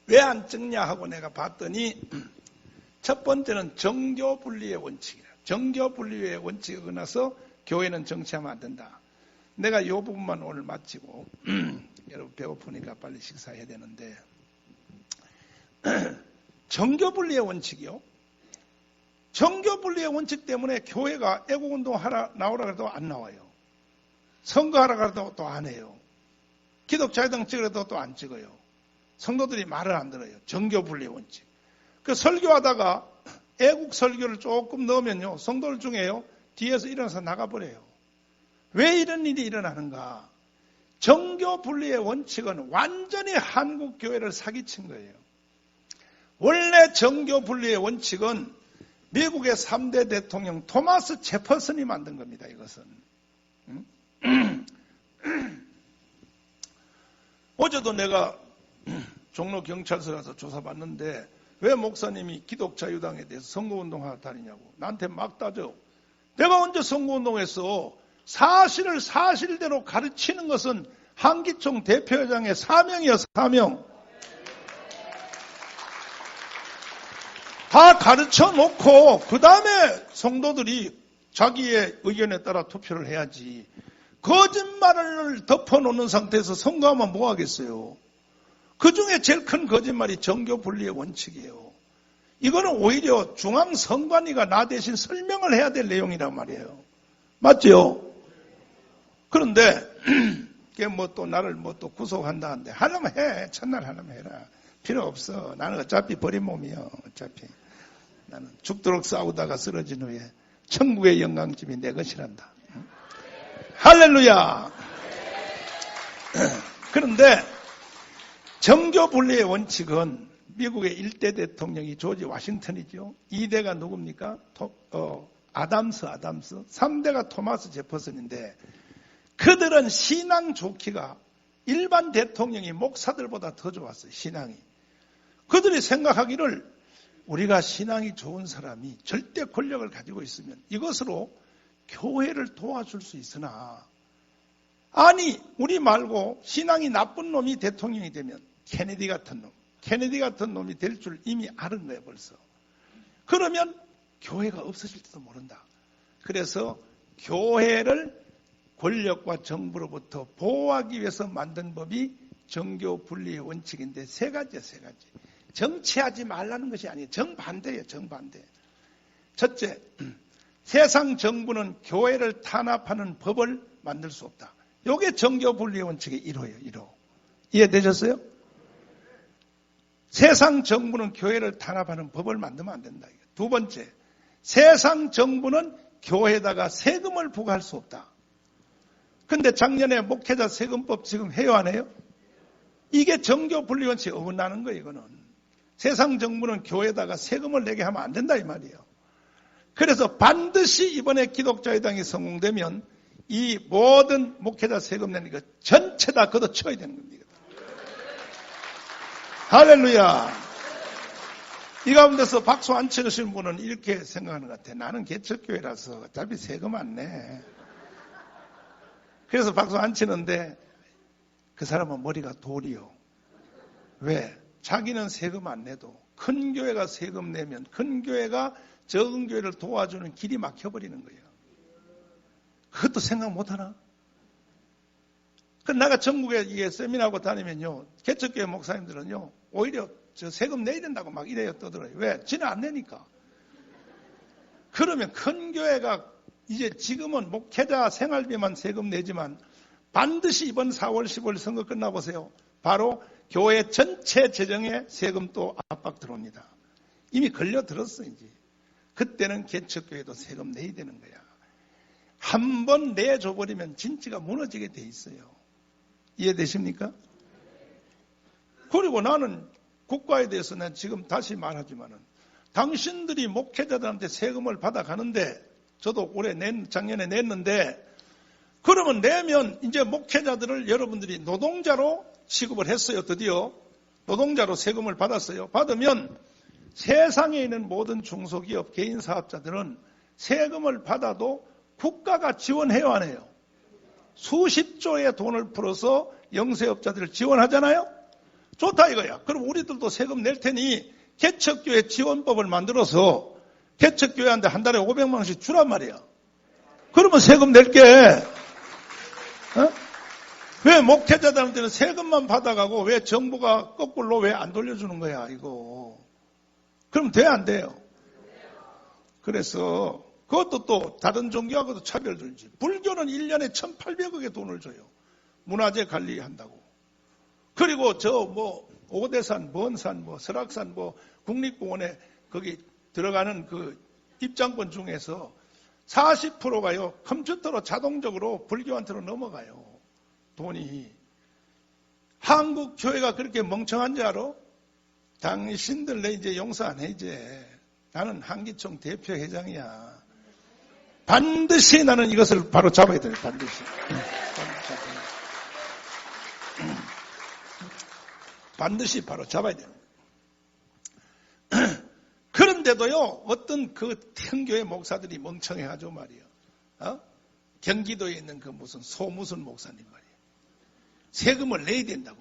왜 안 찍냐 하고 내가 봤더니 첫 번째는 정교 분리의 원칙이라. 정교 분리의 원칙이 끝나서 교회는 정치하면 안 된다. 내가 이 부분만 오늘 마치고 여러분 배고프니까 빨리 식사해야 되는데 정교 분리의 원칙이요. 정교 분리의 원칙 때문에 교회가 애국운동 하라 나오라 그래도 안 나와요. 선거하라 그래도 또 안 해요. 기독자유당 찍으라도 또 안 찍어요. 성도들이 말을 안 들어요. 정교 분리의 원칙. 그 설교하다가 애국 설교를 조금 넣으면요. 성도들 중에요. 뒤에서 일어나서 나가버려요. 왜 이런 일이 일어나는가? 정교 분리의 원칙은 완전히 한국 교회를 사기친 거예요. 원래 정교 분리의 원칙은 미국의 3대 대통령 토마스 제퍼슨이 만든 겁니다. 이것은. 어제도 내가 종로 경찰서 가서 조사받는데 왜 목사님이 기독자유당에 대해서 선거운동 하다니냐고 나한테 막 따져. 내가 언제 선거운동했어? 사실을 사실대로 가르치는 것은 한기총 대표회장의 사명이요, 사명. 다 가르쳐 놓고 그 다음에 성도들이 자기의 의견에 따라 투표를 해야지. 거짓말을 덮어놓는 상태에서 선거하면 뭐 하겠어요? 그 중에 제일 큰 거짓말이 정교 분리의 원칙이에요. 이거는 오히려 중앙선관위가 나 대신 설명을 해야 될 내용이란 말이에요. 맞죠? 그런데 그게 뭐 또 나를 뭐 또 구속한다는데 하려면 해. 첫날 하려면 해라. 필요 없어. 나는 어차피 버린 몸이요. 어차피 나는 죽도록 싸우다가 쓰러진 후에 천국의 영광집이 내 것이란다. 할렐루야. 그런데 정교 분리의 원칙은 미국의 1대 대통령이 조지 워싱턴이죠. 2대가 누굽니까? 아담스. 3대가 토마스 제퍼슨인데 그들은 신앙 좋기가 일반 대통령이 목사들보다 더 좋았어요. 신앙이. 그들이 생각하기를 우리가 신앙이 좋은 사람이 절대 권력을 가지고 있으면 이것으로 교회를 도와줄 수 있으나 아니 우리 말고 신앙이 나쁜 놈이 대통령이 되면 케네디 같은 놈이 될 줄 이미 아는 거예요 벌써. 그러면 교회가 없어질지도 모른다. 그래서 교회를 권력과 정부로부터 보호하기 위해서 만든 법이 정교 분리의 원칙인데 세 가지예요. 정치하지 말라는 것이 아니에요. 정반대예요. 정반대. 첫째, 세상 정부는 교회를 탄압하는 법을 만들 수 없다. 이게 정교 분리의 원칙의 1호예요. 1호. 이해되셨어요? 세상 정부는 교회를 탄압하는 법을 만들면 안 된다. 두 번째, 세상 정부는 교회에다가 세금을 부과할 수 없다. 근데 작년에 목회자 세금법 지금 해요, 안 해요? 이게 정교 분리 원칙에 어긋나는 거예요, 이거는. 세상 정부는 교회에다가 세금을 내게 하면 안 된다, 이 말이에요. 그래서 반드시 이번에 기독자유당이 성공되면 이 모든 목회자 세금 내는 거 전체 다 걷어쳐야 되는 겁니다. 할렐루야. 이 가운데서 박수 안 치르신 분은 이렇게 생각하는 것 같아. 나는 개척교회라서 어차피 세금 안 내. 그래서 박수 안 치는데 그 사람은 머리가 돌이요. 왜? 자기는 세금 안 내도 큰 교회가 세금 내면 큰 교회가 적은 교회를 도와주는 길이 막혀버리는 거예요. 그것도 생각 못하나? 내가 전국에 이게 세미나하고 다니면요. 개척교회 목사님들은요. 오히려 저 세금 내야 된다고 막 이래요 떠들어요. 왜? 지는 안 내니까. 그러면 큰 교회가 이제 지금은 목회자 생활비만 세금 내지만 반드시 이번 4월 15일 선거 끝나보세요. 바로 교회 전체 재정에 세금 또 압박 들어옵니다. 이미 걸려들었어 이제. 그때는 개척교회도 세금 내야 되는 거야. 한 번 내줘버리면 진치가 무너지게 돼 있어요. 이해되십니까? 그리고 나는 국가에 대해서 난 지금 다시 말하지만은 당신들이 목회자들한테 세금을 받아가는데 저도 작년에 냈는데 그러면 내면 이제 목회자들을 여러분들이 노동자로 취급을 했어요. 드디어 노동자로 세금을 받았어요. 받으면 세상에 있는 모든 중소기업 개인사업자들은 세금을 받아도 국가가 지원해요 안 해요? 수십조의 돈을 풀어서 영세업자들을 지원하잖아요. 좋다 이거야. 그럼 우리들도 세금 낼 테니 개척교회 지원법을 만들어서 개척교회한테 한 달에 500만 원씩 주란 말이야. 그러면 세금 낼게. 왜 목회자들한테는 세금만 받아가고 왜 정부가 거꾸로 왜 안 돌려주는 거야 이거. 그럼 돼 안 돼요? 그래서 그것도 또 다른 종교하고도 차별 들지. 불교는 1년에 1,800억의 돈을 줘요. 문화재 관리한다고. 그리고 오대산, 먼산, 설악산, 국립공원에 거기 들어가는 그 입장권 중에서 40%가요. 컴퓨터로 자동적으로 불교한테로 넘어가요. 돈이. 한국 교회가 그렇게 멍청한 줄 알아? 당신들 내 이제 용서 안 해 이제. 나는 한기총 대표회장이야. 반드시 나는 이것을 바로 잡아야 돼요. 반드시. 반드시 바로 잡아야 돼요. 그런데도요, 어떤 그 현교회 목사들이 멍청해가지고 말이에요. 경기도에 있는 그 무슨 소무슨 목사님 말이에요. 세금을 내야 된다고.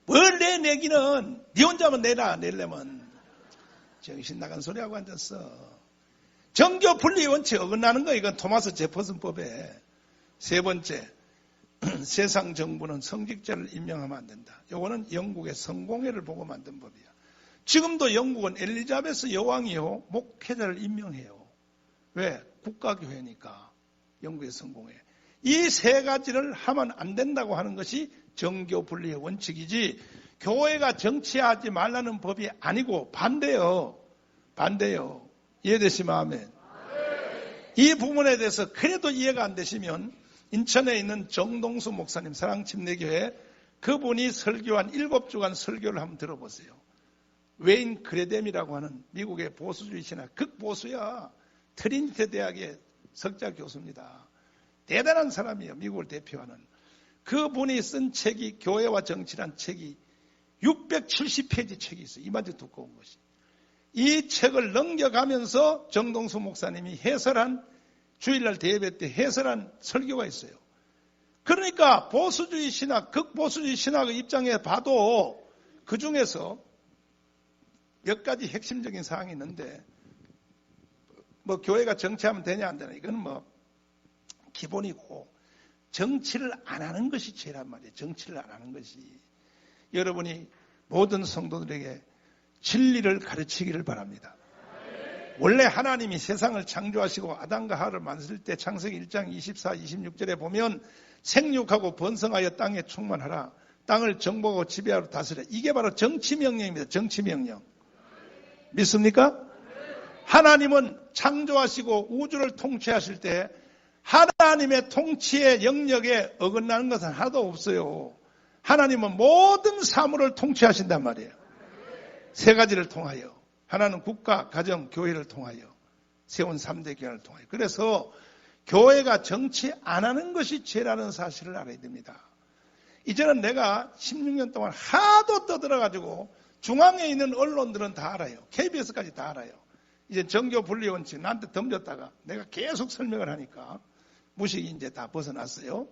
뭘 내기는 네 혼자만 내려면 정신 나간 소리하고 앉았어. 정교 분리 원칙 어긋나는 거 이건 토마스 제퍼슨법에. 세 번째, 세상 정부는 성직자를 임명하면 안 된다. 요거는 영국의 성공회를 보고 만든 법이야. 지금도 영국은 엘리자베스 여왕이요 목회자를 임명해요. 왜? 국가교회니까. 영국의 성공회. 이 세 가지를 하면 안 된다고 하는 것이 정교 분리의 원칙이지 교회가 정치하지 말라는 법이 아니고 반대요. 이해되시면 아멘. 이 부분에 대해서 그래도 이해가 안 되시면 인천에 있는 정동수 목사님 사랑침례교회 그분이 설교한 7주간 설교를 한번 들어보세요. 웨인 그레뎀이라고 하는 미국의 보수주의 신학 극보수야. 트리니티 대학의 석자 교수입니다. 대단한 사람이에요. 미국을 대표하는. 그분이 쓴 책이 교회와 정치란 책이 670페이지 책이 있어요. 이만큼 두꺼운 것이. 이 책을 넘겨가면서 정동수 목사님이 해설한 주일날 대예배 때 해설한 설교가 있어요. 그러니까 보수주의 신학, 극보수주의 신학의 입장에 봐도 그 중에서 몇 가지 핵심적인 사항이 있는데 뭐 교회가 정치하면 되냐 안 되냐 이건 뭐 기본이고 정치를 안 하는 것이 죄란 말이에요. 정치를 안 하는 것이. 여러분이 모든 성도들에게 진리를 가르치기를 바랍니다. 원래 하나님이 세상을 창조하시고 아담과 하와를 만들 때 창세기 1장 24, 26절에 보면 생육하고 번성하여 땅에 충만하라. 땅을 정복하고 지배하러 다스려. 이게 바로 정치명령입니다. 정치명령. 믿습니까? 하나님은 창조하시고 우주를 통치하실 때 하나님의 통치의 영역에 어긋나는 것은 하나도 없어요. 하나님은 모든 사물을 통치하신단 말이에요. 세 가지를 통하여. 하나는 국가, 가정, 교회를 통하여. 세운 3대 교회를 통하여. 그래서 교회가 정치 안 하는 것이 죄라는 사실을 알아야 됩니다. 이제는 내가 16년 동안 하도 떠들어가지고 중앙에 있는 언론들은 다 알아요. KBS까지 다 알아요. 이제 정교 분리 원칙 나한테 덤졌다가 내가 계속 설명을 하니까 무식이 이제 다 벗어났어요.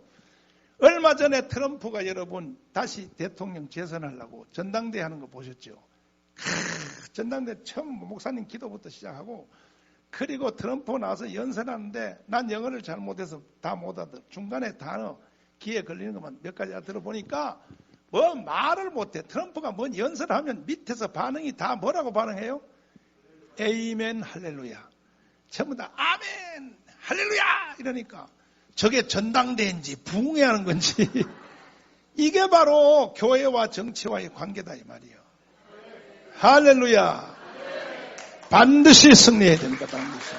얼마 전에 트럼프가 여러분 다시 대통령 재선하려고 전당대회 하는 거 보셨죠? 전당대회 처음 목사님 기도부터 시작하고 그리고 트럼프 나와서 연설하는데 난 영어를 잘 못해서 다 못 알아들어. 중간에 단어 귀에 걸리는 것만 몇 가지 알아들어보니까 뭐 말을 못해. 트럼프가 뭔 연설하면 밑에서 반응이 다 뭐라고 반응해요? 에이멘 할렐루야. 전부 다 아멘 할렐루야 이러니까 저게 전당대회인지 부흥회하는 건지 이게 바로 교회와 정치와의 관계다 이 말이에요. 할렐루야. 반드시 승리해야 됩니다. 반드시.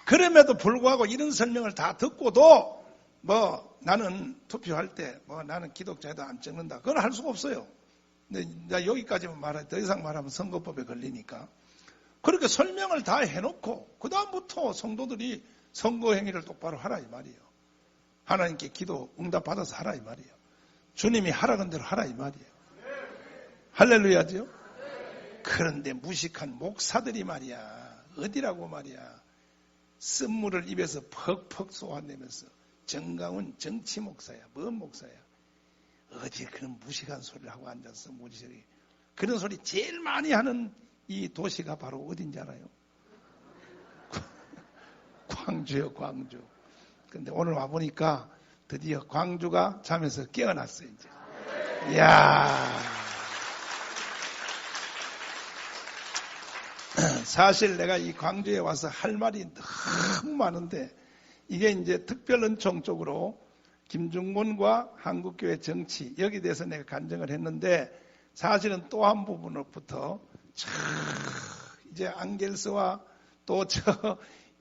그럼에도 불구하고 이런 설명을 다 듣고도 뭐 나는 투표할 때 뭐 나는 기독자에도 안 찍는다. 그건 할 수가 없어요. 근데 여기까지만 말해 더 이상 말하면 선거법에 걸리니까. 그렇게 설명을 다 해놓고 그 다음부터 성도들이 선거 행위를 똑바로 하라 이 말이에요. 하나님께 기도 응답받아서 하라 이 말이에요. 주님이 하라는 대로 하라 이 말이에요. 할렐루야죠. 그런데 무식한 목사들이 말이야. 어디라고 말이야. 쓴물을 입에서 퍽퍽 쏘아내면서 정강훈 정치 목사야. 뭔 목사야. 어디 그런 무식한 소리를 하고 앉아서 무지성이. 그런 소리 제일 많이 하는 이 도시가 바로 어딘지 알아요? 광주요, 광주. 근데 오늘 와보니까 드디어 광주가 잠에서 깨어났어요, 이제. 이야. 사실 내가 이 광주에 와서 할 말이 너무 많은데 이게 이제 특별은총 쪽으로 김중곤과 한국교회 정치 여기에 대해서 내가 간증을 했는데 사실은 또 한 부분으로부터 이제 앙겔스와 또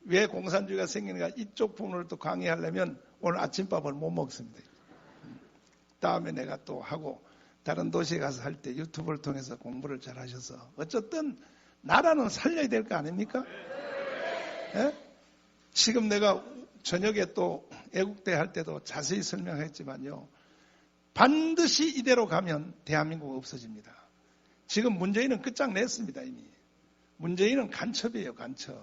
왜 공산주의가 생기는가 이쪽 부분을 또 강의하려면 오늘 아침밥을 못 먹습니다. 다음에 내가 또 하고 다른 도시에 가서 할 때 유튜브를 통해서 공부를 잘 하셔서 어쨌든 나라는 살려야 될 거 아닙니까? 예? 지금 내가 저녁에 또 애국대 할 때도 자세히 설명했지만요. 반드시 이대로 가면 대한민국 없어집니다. 지금 문재인은 끝장냈습니다 이미. 문재인은 간첩이에요, 간첩.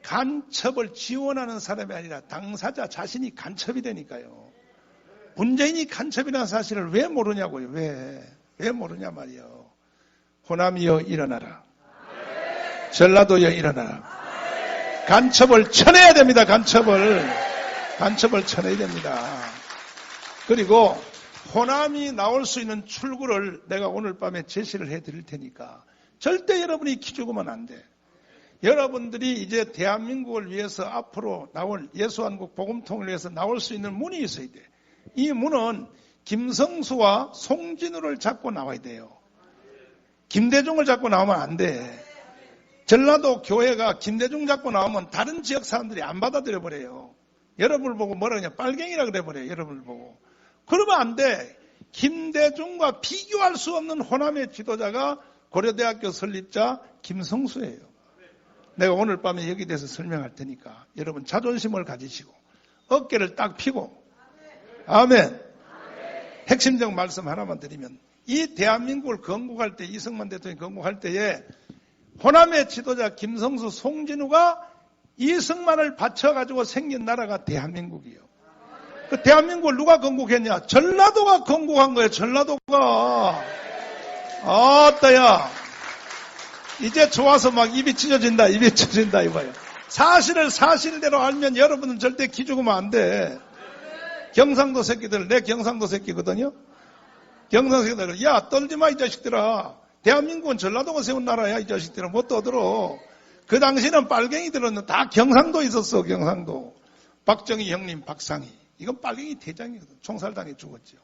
간첩을 지원하는 사람이 아니라 당사자 자신이 간첩이 되니까요. 문재인이 간첩이라는 사실을 왜 모르냐고요. 왜 모르냐 말이요. 호남이여 일어나라. 전라도여 일어나라. 간첩을 쳐내야 됩니다. 간첩을 쳐내야 됩니다. 그리고 호남이 나올 수 있는 출구를 내가 오늘 밤에 제시를 해드릴 테니까 절대 여러분이 기죽으면 안 돼. 여러분들이 이제 대한민국을 위해서 앞으로 나올 예수한국 복음통을 위해서 나올 수 있는 문이 있어야 돼. 이 문은 김성수와 송진우를 잡고 나와야 돼요. 김대중을 잡고 나오면 안 돼. 전라도 교회가 김대중 잡고 나오면 다른 지역 사람들이 안 받아들여 버려요. 여러분을 보고 뭐라 그러냐, 빨갱이라 그래 버려요. 여러분을 보고. 그러면 안 돼. 김대중과 비교할 수 없는 호남의 지도자가 고려대학교 설립자 김성수예요. 내가 오늘 밤에 여기 대해서 설명할 테니까 여러분 자존심을 가지시고 어깨를 딱 펴고 아멘. 핵심적 말씀 하나만 드리면 이 대한민국을 건국할 때 이승만 대통령이 건국할 때에 호남의 지도자 김성수, 송진우가 이승만을 바쳐가지고 생긴 나라가 대한민국이에요. 그 대한민국을 누가 건국했냐? 전라도가 건국한 거예요. 전라도가. 아따야. 이제 좋아서 막 입이 찢어진다 이봐요. 사실을 사실대로 알면 여러분은 절대 기죽으면 안 돼. 경상도 새끼들, 내 경상도 새끼거든요. 경상도 새끼들, 야 떨지 마 이 자식들아. 대한민국은 전라도가 세운 나라야 이 자식들아. 못 떠들어. 그 당시는 빨갱이들은 다 경상도 있었어. 경상도. 박정희 형님 박상희. 이건 빨갱이 대장이거든. 총살당해 죽었죠.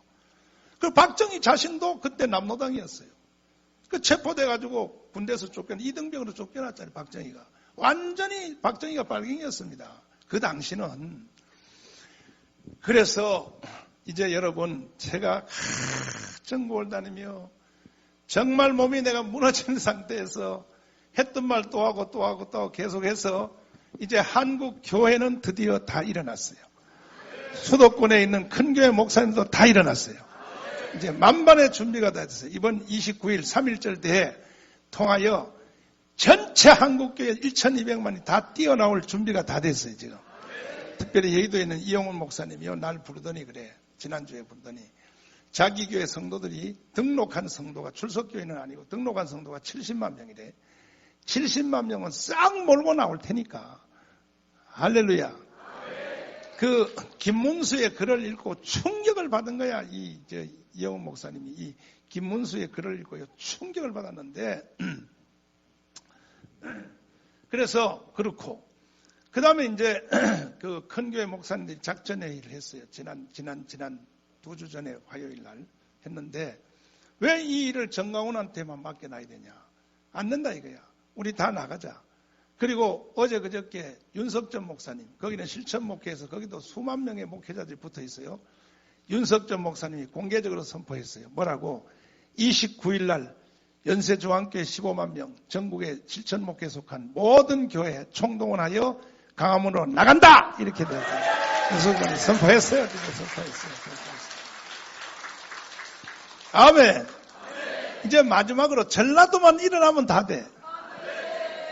그 박정희 자신도 그때 남로당이었어요. 그 체포돼가지고 군대에서 이등병으로 쫓겨났잖아요. 박정희가. 완전히 박정희가 빨갱이였습니다. 그 당시는. 그래서 이제 여러분 제가 전국을 다니며 정말 몸이 내가 무너진 상태에서 했던 말 또 하고 계속해서 이제 한국 교회는 드디어 다 일어났어요. 수도권에 있는 큰 교회 목사님도 다 일어났어요. 이제 만반의 준비가 다 됐어요. 이번 29일 3.1절 때에 통하여 전체 한국교회 1,200만이 다 뛰어나올 준비가 다 됐어요, 지금. 특별히 여의도에 있는 이용훈 목사님이요. 날 부르더니 그래. 지난주에 부르더니 자기 교회 성도들이 등록한 성도가 출석교회는 아니고 등록한 성도가 70만 명이래. 70만 명은 싹 몰고 나올 테니까. 할렐루야. 그 김문수의 글을 읽고 충격을 받은 거야. 이영훈 목사님이 이 김문수의 글을 읽고요. 충격을 받았는데 그래서 그렇고 그 다음에 이제 그 큰 교회 목사님들이 작전회의를 했어요. 지난 2주 전에 화요일 날 했는데 왜 이 일을 정강훈한테만 맡겨놔야 되냐. 안 된다 이거야. 우리 다 나가자. 그리고 어제 그저께 윤석전 목사님, 거기는 실천 목회에서 거기도 수만 명의 목회자들이 붙어 있어요. 윤석전 목사님이 공개적으로 선포했어요. 뭐라고? 29일 날 연세조항교회 15만 명, 전국의 실천 목회에 속한 모든 교회 총동원하여 강화문으로 나간다! 이렇게 돼요. 윤석전이 선포했어요. 선포했어요. 아멘. 이제 마지막으로 전라도만 일어나면 다 돼.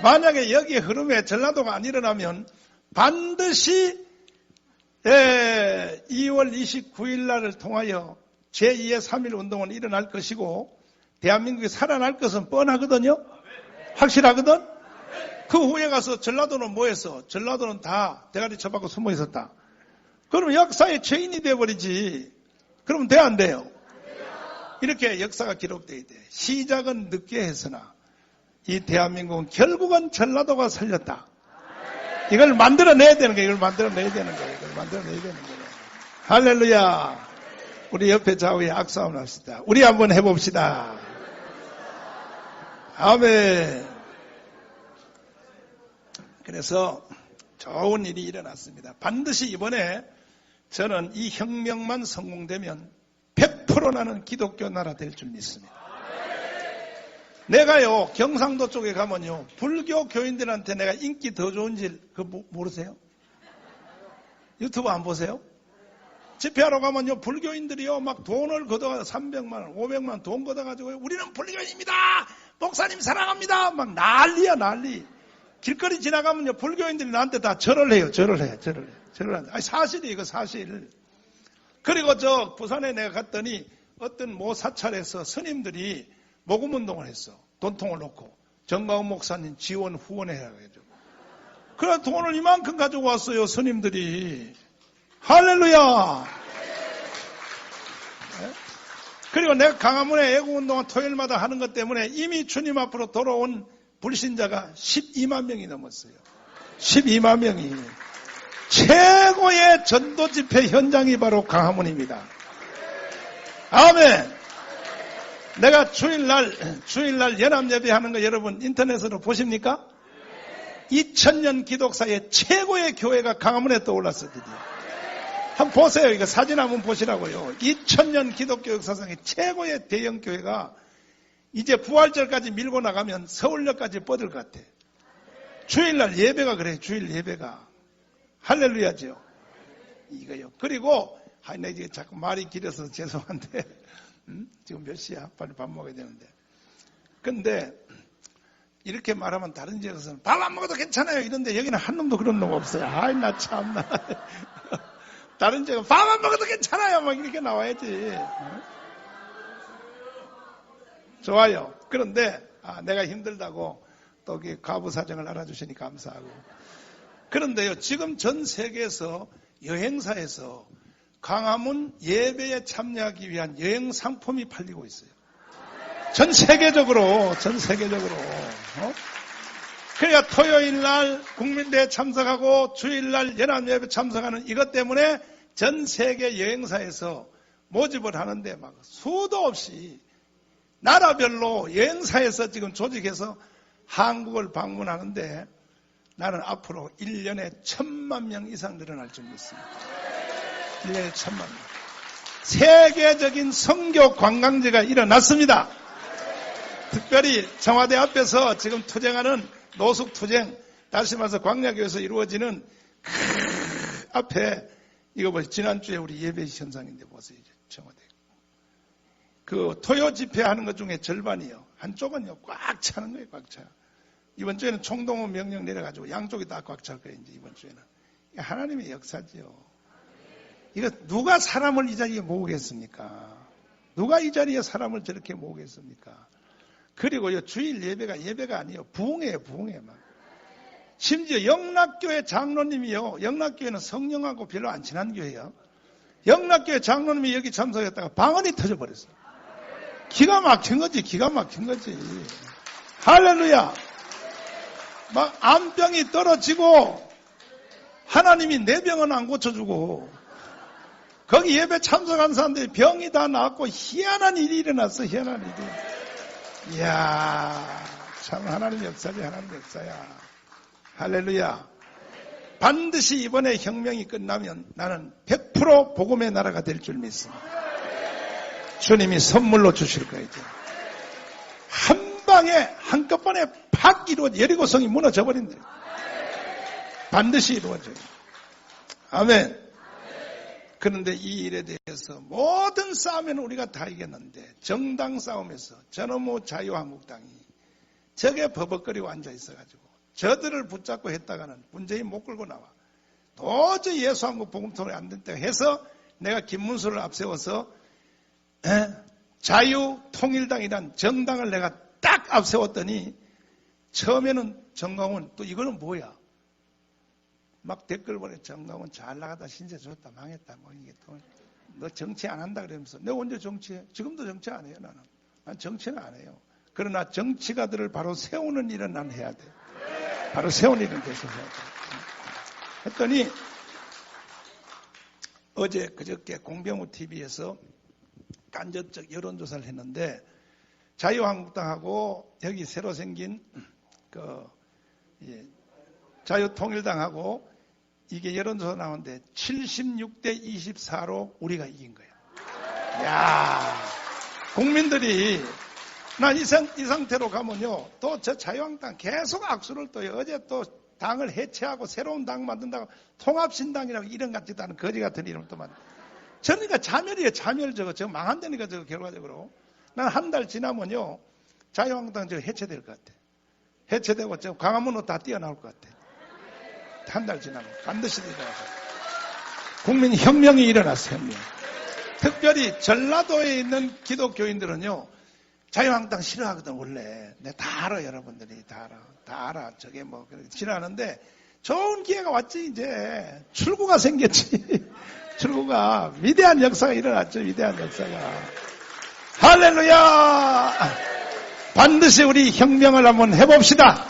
만약에 여기에 흐름에 전라도가 안 일어나면 반드시 2월 29일 날을 통하여 제2의 3.1 운동은 일어날 것이고 대한민국이 살아날 것은 뻔하거든요. 확실하거든. 그 후에 가서 전라도는 뭐 했어? 전라도는 다 대가리 쳐박고 숨어 있었다. 그럼 역사의 죄인이 돼버리지. 그러면 돼 안 돼요? 이렇게 역사가 기록돼야 돼. 시작은 늦게 했으나 이 대한민국은 결국은 전라도가 살렸다. 이걸 만들어내야 되는 거예요. 이걸 만들어내야 되는 거예요. 할렐루야. 우리 옆에 좌우에 악수 한번 합시다. 우리 한번 해봅시다. 아멘. 그래서 좋은 일이 일어났습니다. 반드시 이번에 저는 이 혁명만 성공되면 100% 나는 기독교 나라 될 줄 믿습니다. 내가요 경상도 쪽에 가면요 불교 교인들한테 내가 인기 더 좋은 줄 그거 모르세요? 유튜브 안 보세요? 집회하러 가면요, 불교인들이요, 막 돈을 걷어가 300만 원, 500만 원 돈 걷어가지고, 우리는 불교인입니다! 목사님 사랑합니다! 막 난리야, 난리. 길거리 지나가면요, 불교인들이 나한테 다 절을 해요, 절을 해. 아니, 사실이 이거 사실. 그리고 저 부산에 내가 갔더니 어떤 모 사찰에서 스님들이 모금운동을 했어. 돈통을 놓고. 정광훈 목사님 지원 후원해야 되죠. 그래 돈을 이만큼 가지고 왔어요, 스님들이. 할렐루야. 네? 그리고 내가 강화문에 애국운동을 토요일마다 하는 것 때문에 이미 주님 앞으로 돌아온 불신자가 12만 명이 넘었어요. 12만 명이. 최고의 전도 집회 현장이 바로 강화문입니다. 아멘. 내가 주일날 연합예배 하는 거 여러분 인터넷으로 보십니까? 2000년 기독사의 최고의 교회가 강화문에 떠올랐어요. 드디어. 한번 보세요. 이거 사진 한번 보시라고요. 2000년 기독교 역사상의 최고의 대형 교회가 이제 부활절까지 밀고 나가면 서울역까지 뻗을 것 같아. 주일날 예배가 그래. 주일 예배가. 할렐루야죠. 이거요. 그리고 내가 이게 자꾸 말이 길어서 죄송한데 지금 몇 시야? 빨리 밥 먹어야 되는데. 근데 이렇게 말하면 다른 지역에서는 밥 안 먹어도 괜찮아요. 이런데 여기는 한 놈도 그런 놈 없어요. 아이 나 참나. 다른 지역은 밥 안 먹어도 괜찮아요. 막 이렇게 나와야지. 좋아요. 그런데 내가 힘들다고 또 가부 사정을 알아주시니 감사하고. 그런데요, 지금 전 세계에서 여행사에서 강화문 예배에 참여하기 위한 여행 상품이 팔리고 있어요. 전 세계적으로. 그러니까 토요일 날 국민대회 참석하고 주일 날 연합예배 참석하는 이것 때문에 전 세계 여행사에서 모집을 하는데 막 수도 없이 나라별로 여행사에서 지금 조직해서 한국을 방문하는데 나는 앞으로 1년에 1000만 명 이상 늘어날 줄 믿습니다. 1년에 1000만 명. 세계적인 선교 관광지가 일어났습니다. 특별히 청와대 앞에서 지금 투쟁하는 노숙투쟁, 다시 말해서 광야교에서 이루어지는 앞에 이거 보세요. 지난주에 우리 예배 현상인데 보세요. 청와대. 그 토요 집회하는 것 중에 절반이요. 한쪽은요 꽉 차는 거예요. 꽉 차. 이번 주에는 총동원 명령 내려가지고 양쪽이 다 꽉 찰 거예요. 이제 이번 주에는. 이게 하나님의 역사죠. 이거 누가 사람을 이 자리에 모으겠습니까? 누가 이 자리에 사람을 저렇게 모으겠습니까? 그리고요 주일 예배가 아니에요. 부흥회예요. 부흥회 막. 심지어 영락교회 장로님이요. 영락교회는 성령하고 별로 안 친한 교회예요. 영락교회 장로님이 여기 참석했다가 방언이 터져버렸어요. 기가 막힌 거지. 할렐루야. 막 암병이 떨어지고 하나님이 내 병은 안 고쳐주고 거기 예배 참석한 사람들이 병이 다 나았고 희한한 일이 일어났어. 희한한 일이. 이야 참 하나님 역사지. 하나님 역사야. 할렐루야. 반드시 이번에 혁명이 끝나면 나는 100% 복음의 나라가 될 줄 믿습니다. 주님이 선물로 주실 거예요. 한 방에 한꺼번에 팍 이루어져 여리고성이 무너져 버린다. 반드시 이루어져요. 아멘. 그런데 이 일에 대해서 모든 싸움에는 우리가 다 이겼는데 정당 싸움에서 저놈의 자유한국당이 저게 버벅거리고 앉아 있어가지고 저들을 붙잡고 했다가는 문재인 못 끌고 나와. 도저히 예수한국 복음통일이 안 된다고 해서 내가 김문수를 앞세워서 자유통일당이란 정당을 내가 딱 앞세웠더니 처음에는 정광훈 또 이거는 뭐야? 막 댓글 보내. 정광훈 잘 나가다 신세 줬다 망했다 뭐 이게 또 너 정치 안 한다 그러면서 내가 언제 정치해? 지금도 정치 안 해요. 난 정치는 안 해요. 그러나 정치가들을 바로 세우는 일은 난 해야 돼. 바로 세우는 일은 계속 해야 돼. 했더니 어제 그저께 공병호 TV에서 간접적 여론조사를 했는데 자유한국당하고 여기 새로 생긴 자유통일당하고 이게 여론조사 나오는데 76대 24로 우리가 이긴 거야. 야, 국민들이 난 이 상태로 가면요 또 저 자유한국당 계속 악수를 떠요. 어제 또 당을 해체하고 새로운 당 만든다고 통합신당이라고 이름 같지도 않은 거지 같은 이름 또 저러니까 자멸이에요. 자멸 저거 망한다니까 저거 결과적으로. 난 한 달 지나면요. 자유한국당 저거 해체될 것 같아. 해체되고 저 광화문으로 다 뛰어나올 것 같아. 한 달 지나면 반드시 일어나서. 국민혁명이 일어났어요. 혁명. 특별히 전라도에 있는 기독교인들은요. 자유한국당 싫어하거든 원래. 내가 다 알아 여러분들이 다 알아. 저게 뭐 싫어하는데 좋은 기회가 왔지 이제. 출구가 생겼지. 출구가 위대한 역사가 일어났죠. 위대한 역사가. 할렐루야. 반드시 우리 혁명을 한번 해봅시다.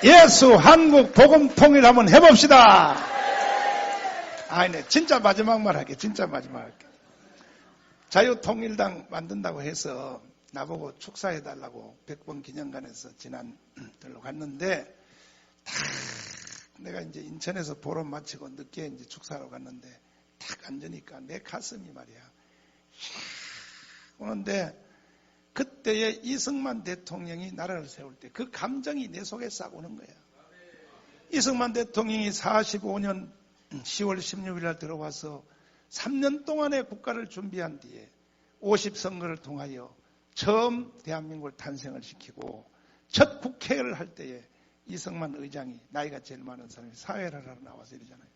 예수 한국 복음 통일 한번 해봅시다. 네. 진짜 마지막 말 할게. 진짜 마지막 할게. 자유통일당 만든다고 해서 나보고 축사해달라고 100번 기념관에서 지난 들로 갔는데 내가 이제 인천에서 보름 마치고 늦게 이제 축사하러 갔는데 딱 앉으니까 내 가슴이 말이야. 오는데 그때의 이승만 대통령이 나라를 세울 때 그 감정이 내 속에 싹 오는 거야. 이승만 대통령이 45년 10월 16일 날 들어와서 3년 동안의 국가를 준비한 뒤에 50선거를 통하여 처음 대한민국을 탄생을 시키고 첫 국회를 할 때에 이승만 의장이 나이가 제일 많은 사람이 사회를 하러 나와서 이러잖아요.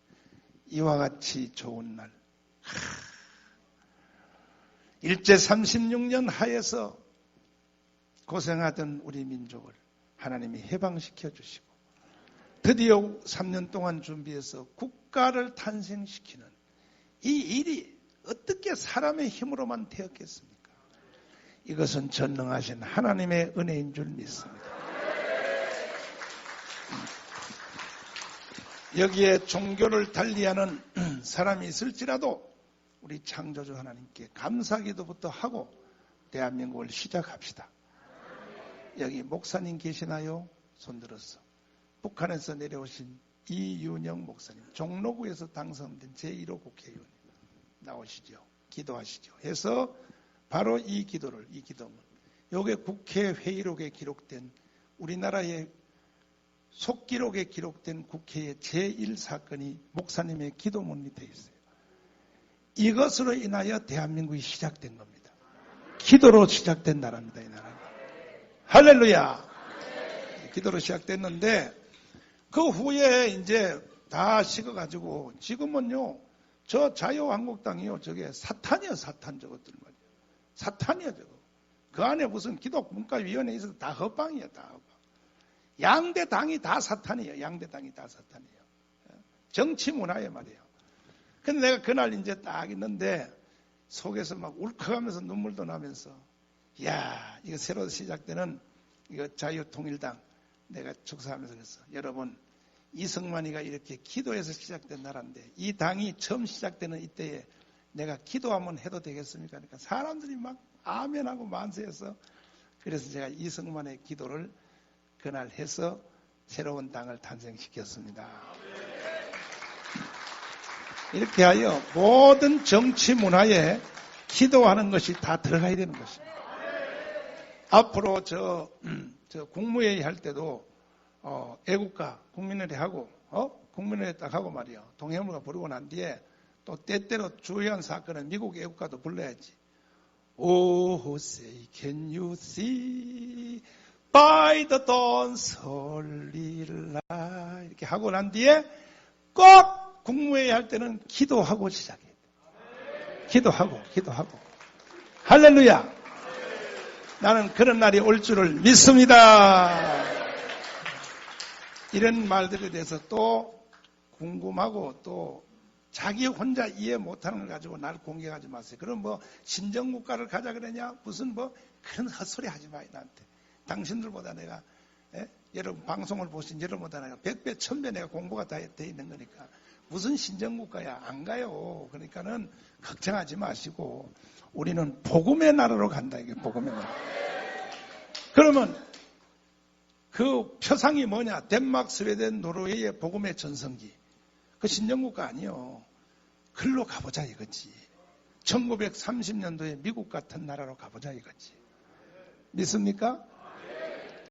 이와 같이 좋은 날. 일제 36년 하에서 고생하던 우리 민족을 하나님이 해방시켜 주시고 드디어 3년 동안 준비해서 국가를 탄생시키는 이 일이 어떻게 사람의 힘으로만 되었겠습니까? 이것은 전능하신 하나님의 은혜인 줄 믿습니다. 여기에 종교를 달리하는 사람이 있을지라도 우리 창조주 하나님께 감사기도부터 하고 대한민국을 시작합시다. 여기 목사님 계시나요? 손들었어. 북한에서 내려오신 이윤영 목사님, 종로구에서 당선된 제1호 국회의원 나오시죠. 기도하시죠. 해서 바로 이 기도문, 요게 국회 회의록에 기록된 우리나라의 속기록에 기록된 국회의 제1사건이 목사님의 기도문 밑에 있어요. 이것으로 인하여 대한민국이 시작된 겁니다. 기도로 시작된 나라입니다. 이 나라는. 할렐루야. 기도로 시작됐는데 그 후에 이제 다 식어가지고 지금은요. 저 자유한국당이요. 저게 사탄이요. 사탄 저것들 말이에요. 사탄이요. 저거. 그 안에 무슨 기독문화위원회 있어서 다 허방이에요. 다 허방. 양대 당이 다 사탄이에요. 양대 당이 다 사탄이에요. 정치 문화에 말이에요. 근데 내가 그날 이제 딱 있는데 속에서 막 울컥하면서 눈물도 나면서 야 이거 새로 시작되는 이거 자유통일당 내가 축사하면서 그랬어. 여러분 이승만이가 이렇게 기도해서 시작된 나라인데 이 당이 처음 시작되는 이때에 내가 기도 한번 해도 되겠습니까? 그러니까 사람들이 막 아멘하고 만세해서 그래서 제가 이승만의 기도를 그날 해서 새로운 당을 탄생시켰습니다. 이렇게 하여 모든 정치 문화에 기도하는 것이 다 들어가야 되는 것입니다. 앞으로 저 국무회의 할 때도 애국가 국민회의 하고 국민회의 딱 하고 말이요. 동해물과 부르고 난 뒤에 또 때때로 주요한 사건은 미국 애국가도 불러야지. Oh, say, can you see by the dawn's early light 이렇게 하고 난 뒤에 꼭 국무회의 할 때는 기도하고 시작해요. 기도하고. 할렐루야. 나는 그런 날이 올 줄을 믿습니다. 이런 말들에 대해서 또 궁금하고 또 자기 혼자 이해 못하는 걸 가지고 나를 공격하지 마세요. 그럼 뭐 신정국가를 가자 그러냐? 무슨 뭐 그런 헛소리 하지 마요 나한테. 당신들보다 내가 여러분 방송을 보신 여러분보다 내가 100배 1000배 내가 공부가 다 돼 있는 거니까 무슨 신정국가야 안 가요. 그러니까는 걱정하지 마시고 우리는 복음의 나라로 간다. 이게 복음의 나라. 그러면 그 표상이 뭐냐? 덴마크, 스웨덴, 노르웨이의 복음의 전성기. 그 신정국가 아니요. 글로 가보자 이거지. 1930년도에 미국 같은 나라로 가보자 이거지. 믿습니까?